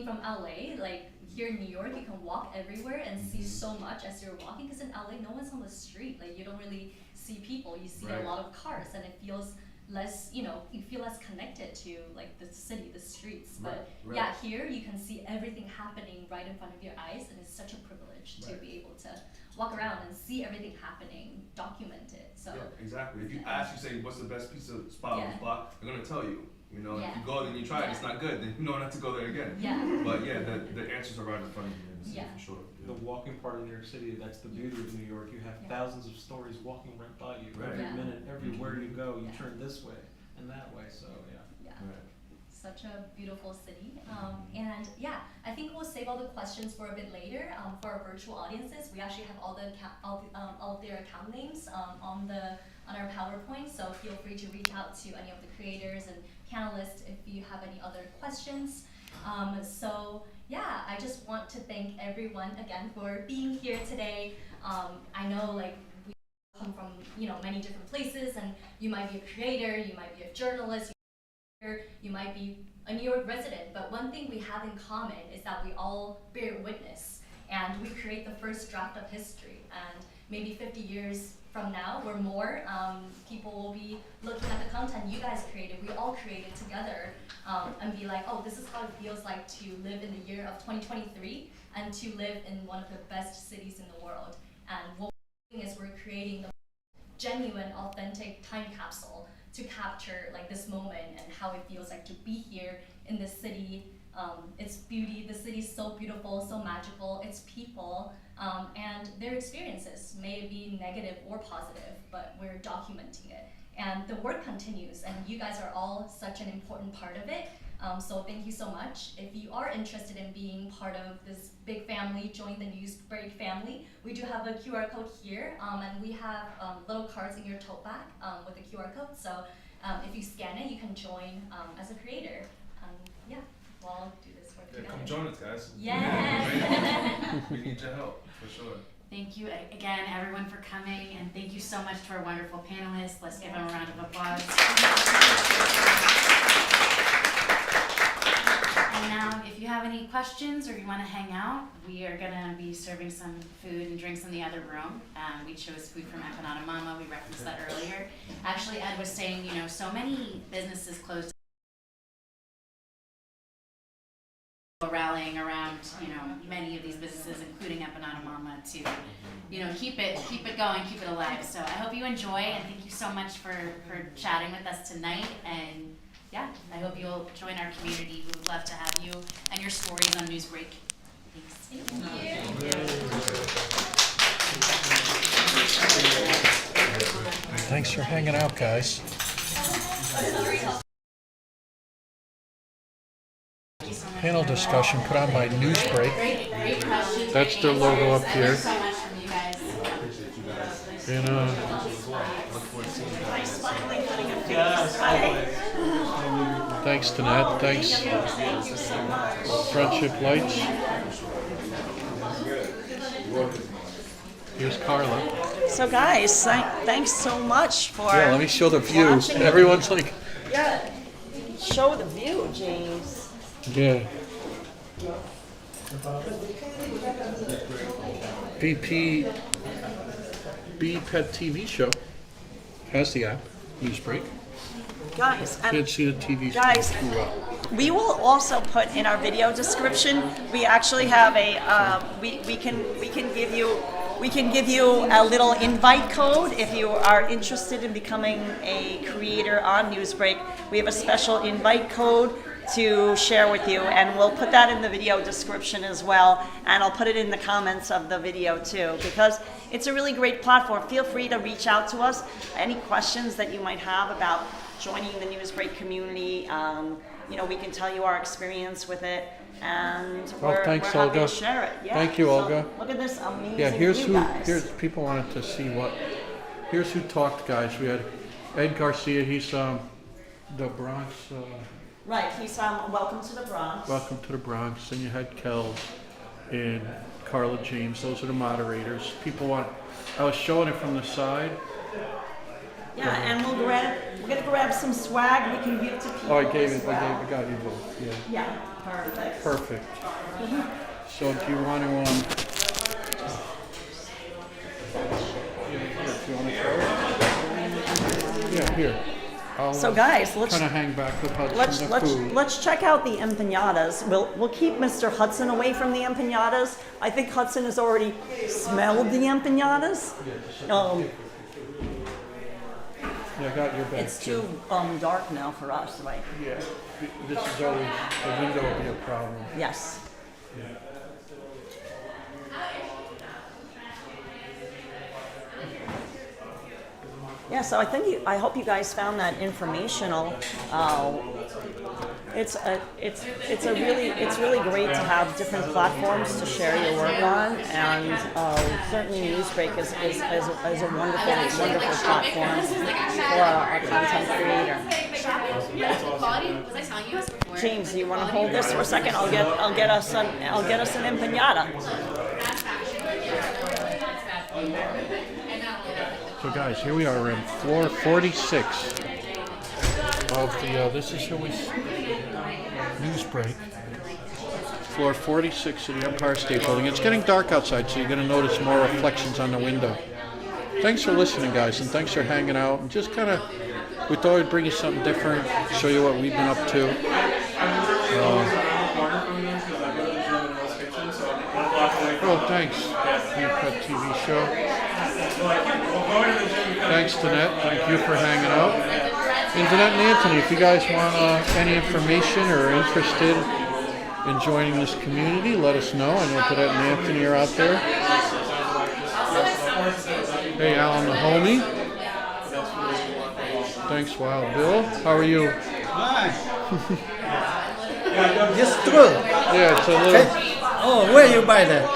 from LA, like here in New York, you can walk everywhere and see so much as you're walking, because in LA, no one's on the street. Like, you don't really see people. You see a lot of cars, and it feels less, you know, you feel less connected to like the city, the streets. But yeah, here you can see everything happening right in front of your eyes, and it's such a privilege to be able to walk around and see everything happening, document it. So yeah, exactly. If you ask, you say, what's the best pizza spot on this block, they're gonna tell you. You know, if you go there and you try it, it's not good, then you know not to go there again. Yeah. But yeah, the answers are right in front of you, for sure. the walking part of New York City, that's the beauty of New York. You have thousands of stories walking right by you. Right. Every Yeah. minute, everywhere you go, you Yeah. turn this way and that way, so yeah. Yeah. Right. Such a beautiful city. And yeah, I think we'll save all the questions for a bit later. For our virtual audiences, we actually have all of their account names on our PowerPoint. So feel free to reach out to any of the creators and panelists if you have any other questions. So yeah, I just want to thank everyone again for being here today. I know like we come from many different places, and you might be a creator, you might be a journalist. You might be a New York resident, but one thing we have in common is that we all bear witness and we create the first draft of history. And maybe 50 years from now or more, people will be looking at the content you guys created, we all created together, and be like, oh, this is how it feels like to live in the year of 2023 and to live in one of the best cities in the world. And what we're doing is we're creating the genuine, authentic time capsule to capture like this moment and how it feels like to be here in this city. Its beauty, the city is so beautiful, so magical, its people, and their experiences, may it be negative or positive, but we're documenting it. And the work continues, and you guys are all such an important part of it. So thank you so much. If you are interested in being part of this big family, join the NewsBreak family. We do have a QR code here, and we have little cards in your tote bag with a QR code. So if you scan it, you can join as a creator. Yeah, we'll all do this work together. Come join us, guys. Yes. We need your help, for sure. Thank you again, everyone, for coming, and thank you so much to our wonderful panelists. Let's give them a round of applause. And now, if you have any questions or you want to hang out, we are going to be serving some food and drinks in the other room. We chose food from Empanada Mama. We referenced that earlier. Actually, Ed was saying, so many businesses closed, rallying around, many of these businesses, including Empanada Mama, to, keep it going, keep it alive. So I hope you enjoy, and thank you so much for chatting with us tonight. And yeah, I hope you'll join our community. We would love to have you and your stories on NewsBreak. Thanks. Thanks for hanging out, guys. Panel discussion put on by NewsBreak. Great questions. That's their great logo answers. up here. I learned so much from you guys. And thanks to Nat. Thanks. Friendship Lights. Here's Carla. So guys, thanks so much for Yeah, let me show the view. watching. Everyone's like, Yeah, show the view, James. yeah. BPET TV show has the app, NewsBreak. Guys, Can't and see the TV Guys. screen too well. we will also put in our video description. We actually have a we can give you a little invite code if you are interested in becoming a creator on NewsBreak. We have a special invite code to share with you, and we'll put that in the video description as well, and I'll put it in the comments of the video too, because it's a really great platform. Feel free to reach out to us. Any questions that you might have about joining the NewsBreak community, we can tell you our experience with it, and we're thanks, happy Olga. to share it. Yeah. Thank you, So, Olga. look at this amazing Yeah, here's view, who. guys. Here's people wanted to see what. Here's who talked, guys. We had Ed Garcia. He's the Bronx. Right, he's Welcome to the Bronx. Welcome to the Bronx. Then you had Kells and Carla James. Those are the moderators. People want. I was showing it from the side. Yeah, and we're gonna grab some swag we can give to people. Oh, I gave as it. well. I got you both. Yeah. Yeah, perfect. Perfect. So do you want to? Do you want to show it? Yeah, here. I'll, So guys, let's kind of hang back with Hudson. let's check out the empanadas. We'll keep Mr. Hudson away from the empanadas. I think Hudson has already smelled the empanadas. Yeah, I got your back. It's too dark now for us, right? Yeah, this is always, the window will be a problem. Yes. Yeah, so I hope you guys found that informational. It's really great to have different platforms to share your work on, and certainly NewsBreak is a wonderful platform for a content creator. Was I telling you this before? James, you want to hold this for a second? I'll get us an empanada. So guys, here we are in floor 46 of the, this is NewsBreak. Floor 46 of the Empire State Building. It's getting dark outside, so you're going to notice more reflections on the window. Thanks for listening, guys, and thanks for hanging out. And just kind of, we thought we'd bring you something different, show you what we've been up to. Oh, thanks. Cut TV show. Thanks, Danette. Thank you for hanging out. And Danette and Anthony, if you guys want any information or are interested in joining this community, let us know. I know Danette and Anthony are out there. Hey, Alan the homie. Thanks, Wild Bill. How are you? Hi. It's true. Yeah, it's a little... Oh, where you buy that?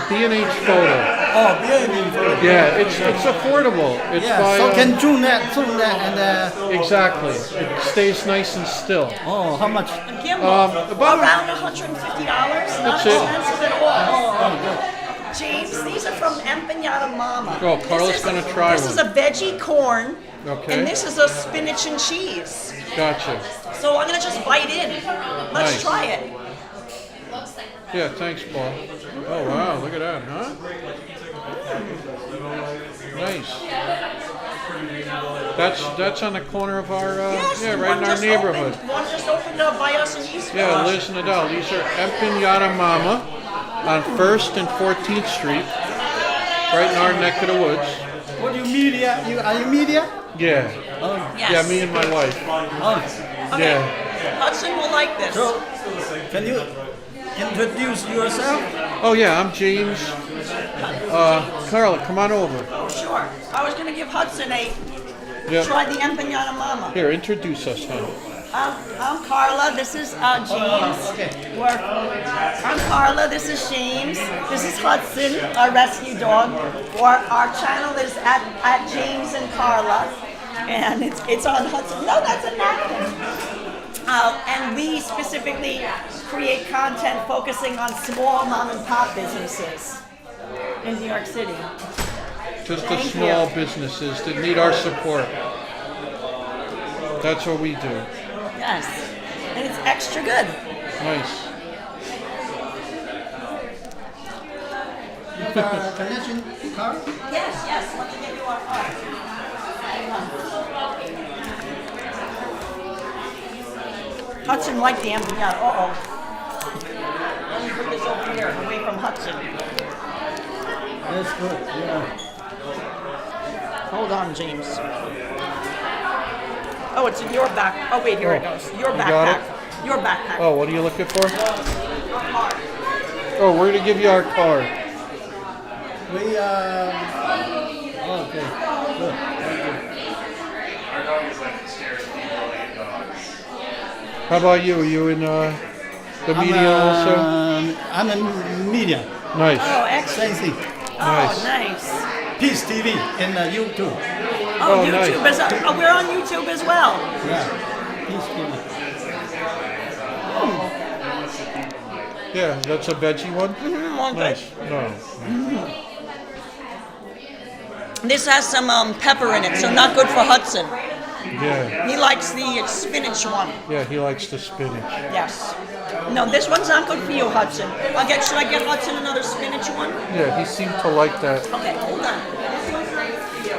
B&H Photo. Oh, B&H Photo. Yeah, it's affordable. It's by, so can zoom that, and exactly. It stays nice and still. Oh, how much? Gimbal. About Around $150. Not That's it. expensive at all. James, these are from Empanada Mama. Oh, Carla's gonna try This one. is a veggie corn, Okay. and this is a spinach and cheese. Gotcha. So I'm gonna just bite in. Let's Nice. try it. Yeah, thanks, Paul. Oh, wow, look at that, huh? Nice. That's on the corner of our, Yes, yeah, right one in our just neighborhood. One just opened up by us in East Yeah, Village. Liz Nadal. These are Empanada Mama on 1st and 14th Street, right in our neck of the woods. What do you media? Are you media? Yeah. Oh, Yes. Yeah, me and my wife. oh. Okay. Yeah. Hudson will like this. So, can you introduce yourself? Oh, yeah, I'm James. Carla, come on over. Oh, sure. I was gonna give Hudson a Yeah. try the Empanada Mama. Here, introduce us, honey. I'm Carla. This is James. I'm Carla. This is James. This is Hudson, our rescue dog. Our channel is at JamesandKarla, and it's on Hudson. No, that's a napkin. And we specifically create content focusing on small mom and pop businesses in New York City. Just the Thank small you. businesses that need our support. That's what we do. Yes, and it's extra good. Nice. Connection card? Yes, yes. Let me get you our card. Hudson liked the empanada. Uh-oh. Let me put this over here, away from Hudson. That's good, yeah. Hold on, James. Oh, it's in your back. Oh, wait, here it goes. Your got backpack. it? Your backpack. Oh, what are you looking for? Card. Oh, we're going to give you our card. We, okay, good. Our dog is like the scariest people like dogs. How about you? Are you in the media also? I'm a media. Nice. Oh, excellent. Same thing. Nice. Oh, nice. Peace TV and YouTube. Oh, Oh, YouTube. nice. We're on YouTube as well. Yeah, Peace TV. Yeah, that's a veggie one? Okay. Nice. No. This has some pepper in it, so not good for Hudson. Yeah. He likes the spinach one. Yeah, he likes the spinach. Yes. No, this one's not good for you, Hudson. Should I get Hudson another spinach one? Yeah, he seemed to like that. Okay, hold on. This one's nice for you.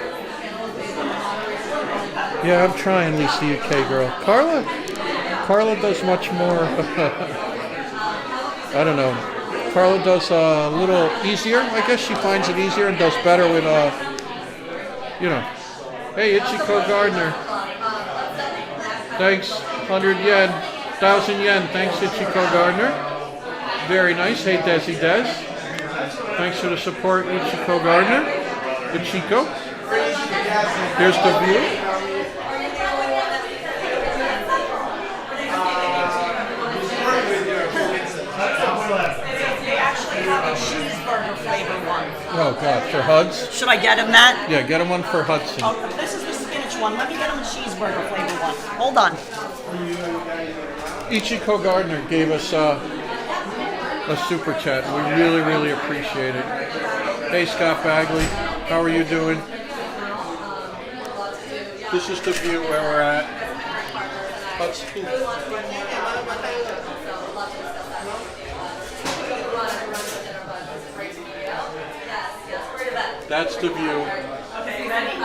Yeah, I'm trying, Lisa UK girl. Carla does much more. I don't know. Carla does a little easier. I guess she finds it easier and does better with, you know. Hey, Ichiko Gardner. Thanks, 100 yen, 1,000 yen. Thanks, Ichiko Gardner. Very nice. Hey, Desi Des. Thanks for the support, Ichiko Gardner. Ichiko. Here's the view. They actually have a cheeseburger flavor one. Oh God, for Huds? Should I get him that? Yeah, get him one for Hudson. Oh, this is the spinach one. Let me get him a cheeseburger flavor one. Hold on. Ichiko Gardner gave us a super chat. We really, really appreciate it. Hey Scott Bagley, how are you doing? This is the view where we're at. Hudson. That's the view. Okay, ready?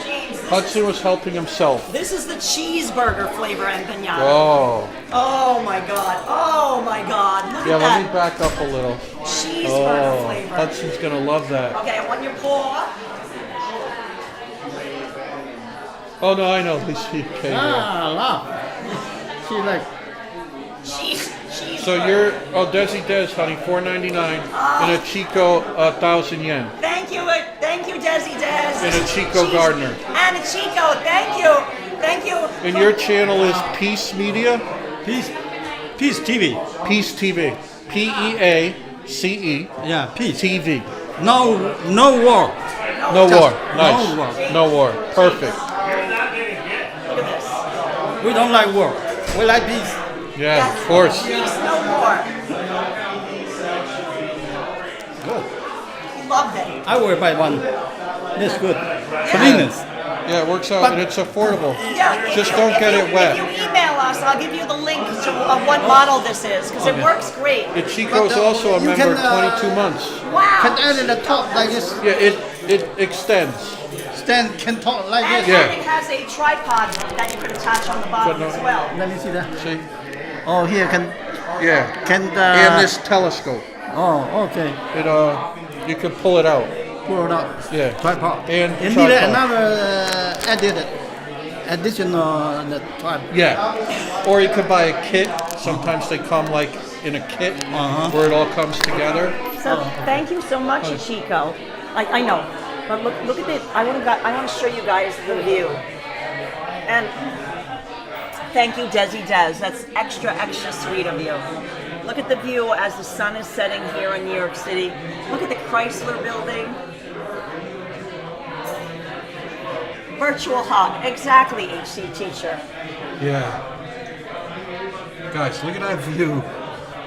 James, Hudson was helping himself. this is the cheeseburger flavor empanada. Oh. Oh my god. Oh my god. Look Yeah, at let me that back up a little. cheeseburger Oh, flavor. Hudson's gonna love that. Okay, I want your paw. Oh no, I know. He's okay. Love. She like. Cheese. So you're Desi Des, honey, $4.99 and a Chico 1,000 yen. Thank you, Desi Des. And a Chico Gardner. And a Chico, thank you. Thank you. And your channel is Peace Media? Peace TV. Peace TV. PEACE Yeah, peace. TV. No war. No war. Nice. no war. No war. Perfect. Look at this. We don't like war. We like peace. Yeah, of course. Peace, no more. Good. Love that. I will buy one. That's good. Convenience. Yeah, it works out and it's affordable. Yeah, Just don't get it wet. If you email us, I'll give you the link to what model this is because it works great. And Chico's also a you member can, 22 months. Wow. Can add in the top like this. Yeah, it extends. Stand can talk like And, this. Yeah. and it has a tripod that you can attach on the bottom as well. Let me see that. See? Oh, here can Yeah. can And this telescope. Oh, okay. It you can pull it out. Pull it out. Yeah. Tripod. And need tripod. another additional the tripod. Yeah. Or you could buy a kit. Sometimes they come like in a kit where it all comes together. So thank you so much, Chico. I know, but look at it. I want to show you guys the view. And thank you, Desi Des. That's extra sweet of you. Look at the view as the sun is setting here in New York City. Look at the Chrysler building. Virtual hug. Exactly, HC teacher. Yeah. Guys, look at that view.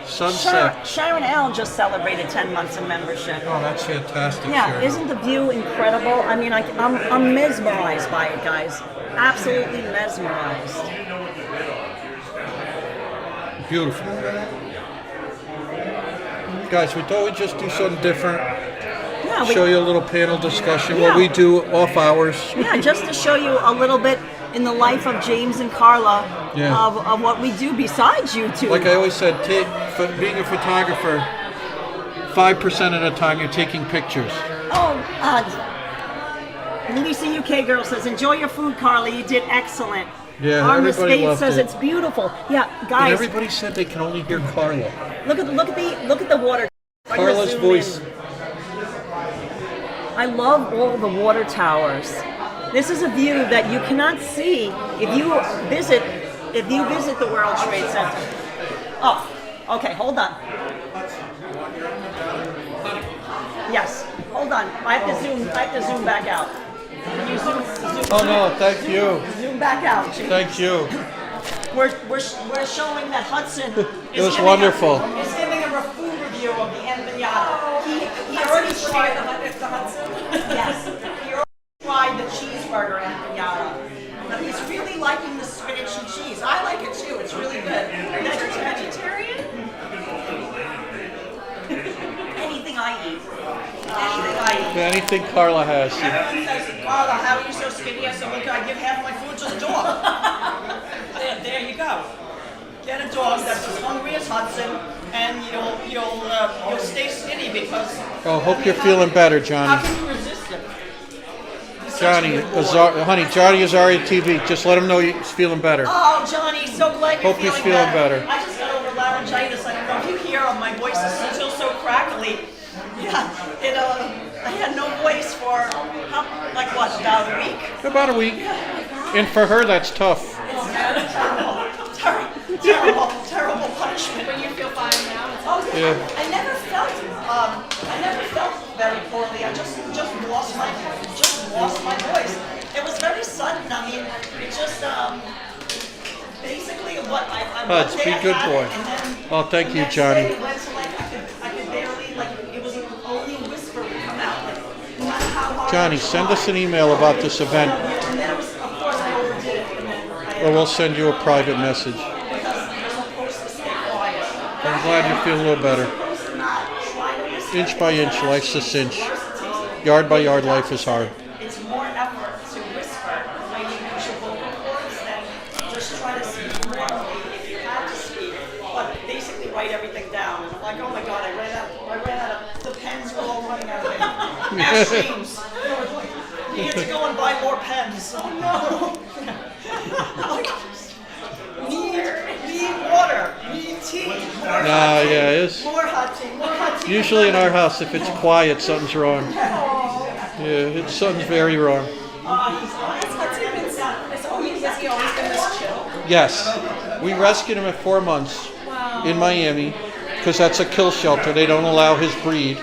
Sunset. Sharon L. just celebrated 10 months of membership. Oh, that's fantastic. Yeah, Sharon. isn't the view incredible? I mean, I'm mesmerized by it, guys. Absolutely mesmerized. Beautiful. Guys, we thought we'd just do something different. Yeah, Show you a little panel discussion, what Yeah. we do off hours. Yeah, just to show you a little bit in the life of James and Karla Yeah. of what we do besides YouTube. Like I always said, being a photographer, 5% of the time you're taking pictures. Oh, Lisa UK girl says, enjoy your food, Karla. You did excellent. Yeah, Arma everybody Spade loved says it. it's beautiful. Yeah, And guys, everybody said they can only hear Karla. look at the water. I'm gonna Karla's zoom voice. in. I love all the water towers. This is a view that you cannot see if you visit the World Trade Center. Oh, okay, hold on. Yes, hold on. I have to zoom back out. Can you zoom Oh no, thank you. zoom back out. James. Thank you. We're showing that Hudson It was wonderful. Is giving a food review of the empanada. He already tried the Hudson. Yes, he already tried the cheeseburger empanada. But he's really liking the spinach and cheese. I like it too. It's really good. Vegetarian? Anything I eat. Anything I eat. Anything Karla has. Everyone says, Karla, how are you so skinny? I said, look, I give half my food to the dog. there you go. Get a dog that's as hungry as Hudson, and you'll stay skinny because. Oh, hope you're feeling better, How Johnny. can you resist him? He's such a Johnny, good boy. honey, Johnny is already TV. Just let him know he's feeling better. Oh, Johnny, so glad you're Hope he's feeling better. I just got over laryngitis. I don't know if you hear my voice is still so crackly. Yeah, I had no voice for like what? what, about a week? About a week. And for her, that's tough. Terrible punishment. But you feel fine now? Oh yeah. Yeah. I never felt very poorly. I just lost my voice. It was very sudden. I mean, it just basically what I Huds, one day be I good had boy. it, and then Oh, thank the you, next Johnny. day it went to like I could barely like it was only a whisper would come out. Like no matter how hard. Johnny, I send tried. us an email about this event, And then it was, of course, I overdid it, and then or we'll send you a private message. because you're supposed to stay quiet. I'm glad you feel a little better. You're supposed to not try to whisper. Inch by inch, life's a cinch. Yard by yard, life is hard. It's more effort to whisper when you use your vocal cords than just try to speak normally if you have to speak, but basically write everything down. And I'm like, oh my god, I ran out of, the pens were all running out of ink. Ash James, you need to go and buy more pens. Oh no. Need water, need tea, more Nah, yeah, it's more hot tea. usually in our house, if it's quiet, something's wrong. Yeah, something's very wrong. Has he always been this chill? Yes, we rescued him at 4 months in Miami because that's a kill shelter. They don't allow his breed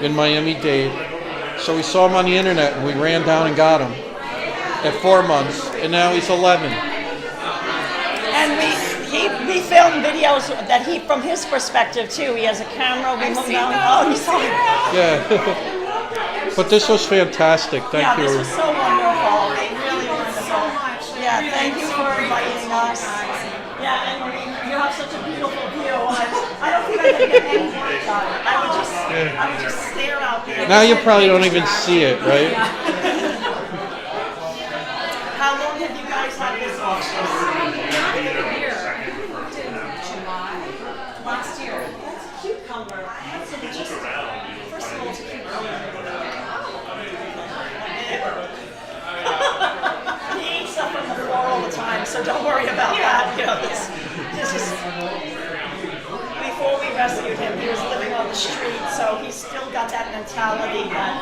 in Miami-Dade. So we saw him on the internet and we ran down and got him at 4 months, and now he's 11. And we filmed videos that he, from his perspective too. He has a camera. We moved down. Oh, you saw it. Yeah. But this was fantastic. Thank Yeah, you. this was so wonderful. Really wonderful. Yeah, thank you for inviting us. Yeah, and you have such a beautiful view. I don't think I could get any work done. I would just stare out there. Now you probably don't even see it, right? How long have you guys had this office? Last year. That's a cucumber. That's just, first of all, it's a cucumber. He eats stuff from the floor all the time, so don't worry about that. You know, this is, before we rescued him, he was living on the street, so he's still got that mentality that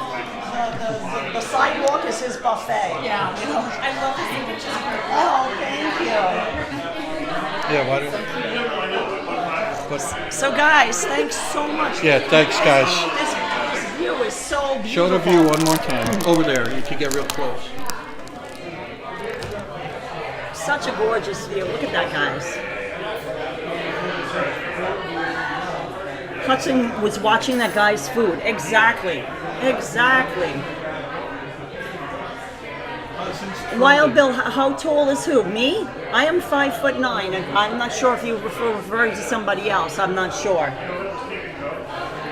the sidewalk is his buffet. Yeah. You know? I love his pictures. Oh, thank you. Yeah, why don't So guys, thanks so much. Yeah, thanks, guys. This view is so beautiful. Show the view one more time. Over there, you can get real close. Such a gorgeous view. Look at that, guys. Hudson was watching that guy's food. Exactly. Wild Bill, how tall is who? Me? I am 5'9", and I'm not sure if you were referring to somebody else. I'm not sure.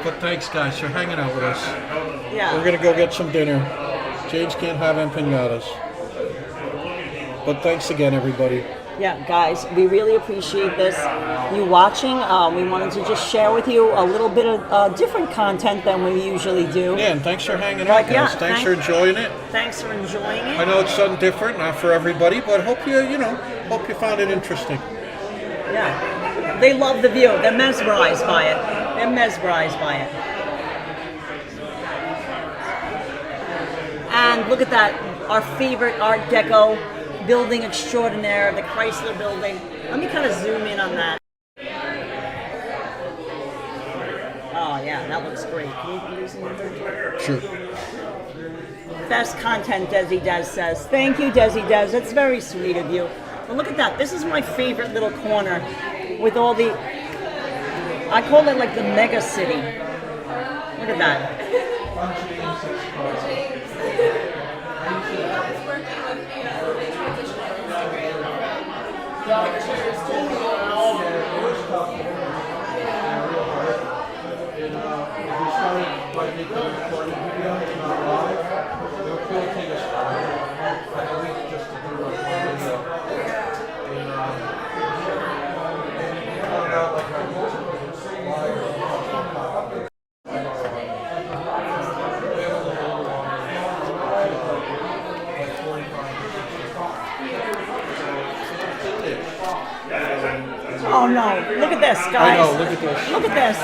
But thanks, guys, for hanging out with us. Yeah. We're going to go get some dinner. James can't have empanadas. But thanks again, everybody. Yeah, guys, we really appreciate this. You watching. We wanted to just share with you a little bit of different content than we usually do. Yeah, and thanks for hanging out, guys. Yeah, thanks for enjoying it. Thanks for enjoying it. I know it's something different, not for everybody, but hope you found it interesting. Yeah, they love the view. They're mesmerized by it. And look at that, our favorite Art Deco building extraordinaire, the Chrysler Building. Let me kind of zoom in on that. Oh yeah, that looks great. Can you zoom in? Sure. Best content, Desi Des says. Thank you, Desi Des. That's very sweet of you. But look at that. This is my favorite little corner with all the, I call it like the mega city. Look at that. Oh no! Look at this, guys. I know. Look at this. Look at this.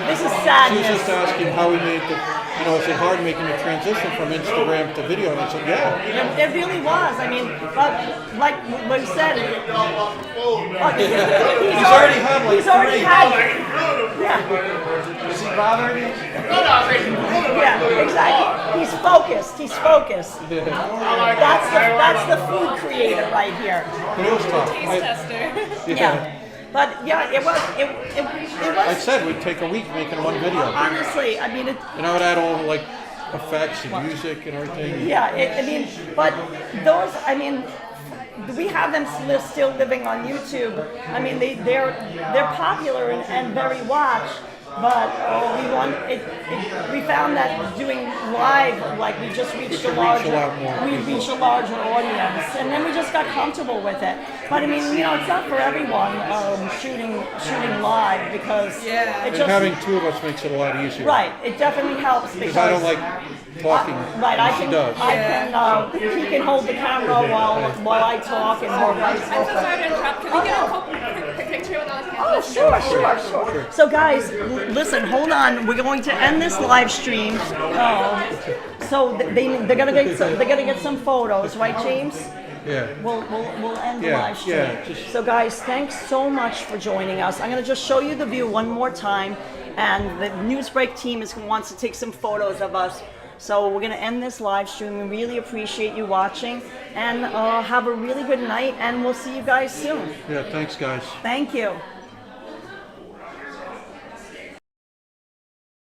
This is sadness. She's just asking how we made the you know, is it hard making the transition from Instagram to video? And I said, yeah. It really was. I mean, but like we said, he's already had like he's already three. had. Yeah. Is he bothering you? Yeah, exactly. He's focused. He's focused. That's the food creator right here. It was tough. Yeah. But yeah, it was. I said we'd take a week making one video. Honestly, I mean, And I would add all like effects and music and everything. yeah. I mean, but those. I mean, we have them still living on YouTube. I mean, they're popular and very watched. But we found that doing live, like we just reached a larger audience, and then we just got comfortable with it. But I mean, you know, it's not for everyone shooting live because it just having two of us makes it a lot easier. right. It definitely helps because I don't like talking. Right, She does. he can hold the camera while I talk and more vice versa. I'm so sorry to interrupt. Can we get a quick picture with all the Oh, sure. So guys, listen, hold on. We're going to end this live stream. So they're gonna get some photos, right, James? Yeah. We'll end the live stream. Yeah, So guys, thanks so much for joining us. I'm gonna just show you the view one more time, and the NewsBreak team wants to take some photos of us. So we're gonna end this live stream. We really appreciate you watching, and have a really good night, and we'll see you guys soon. Yeah, thanks guys. Thank you.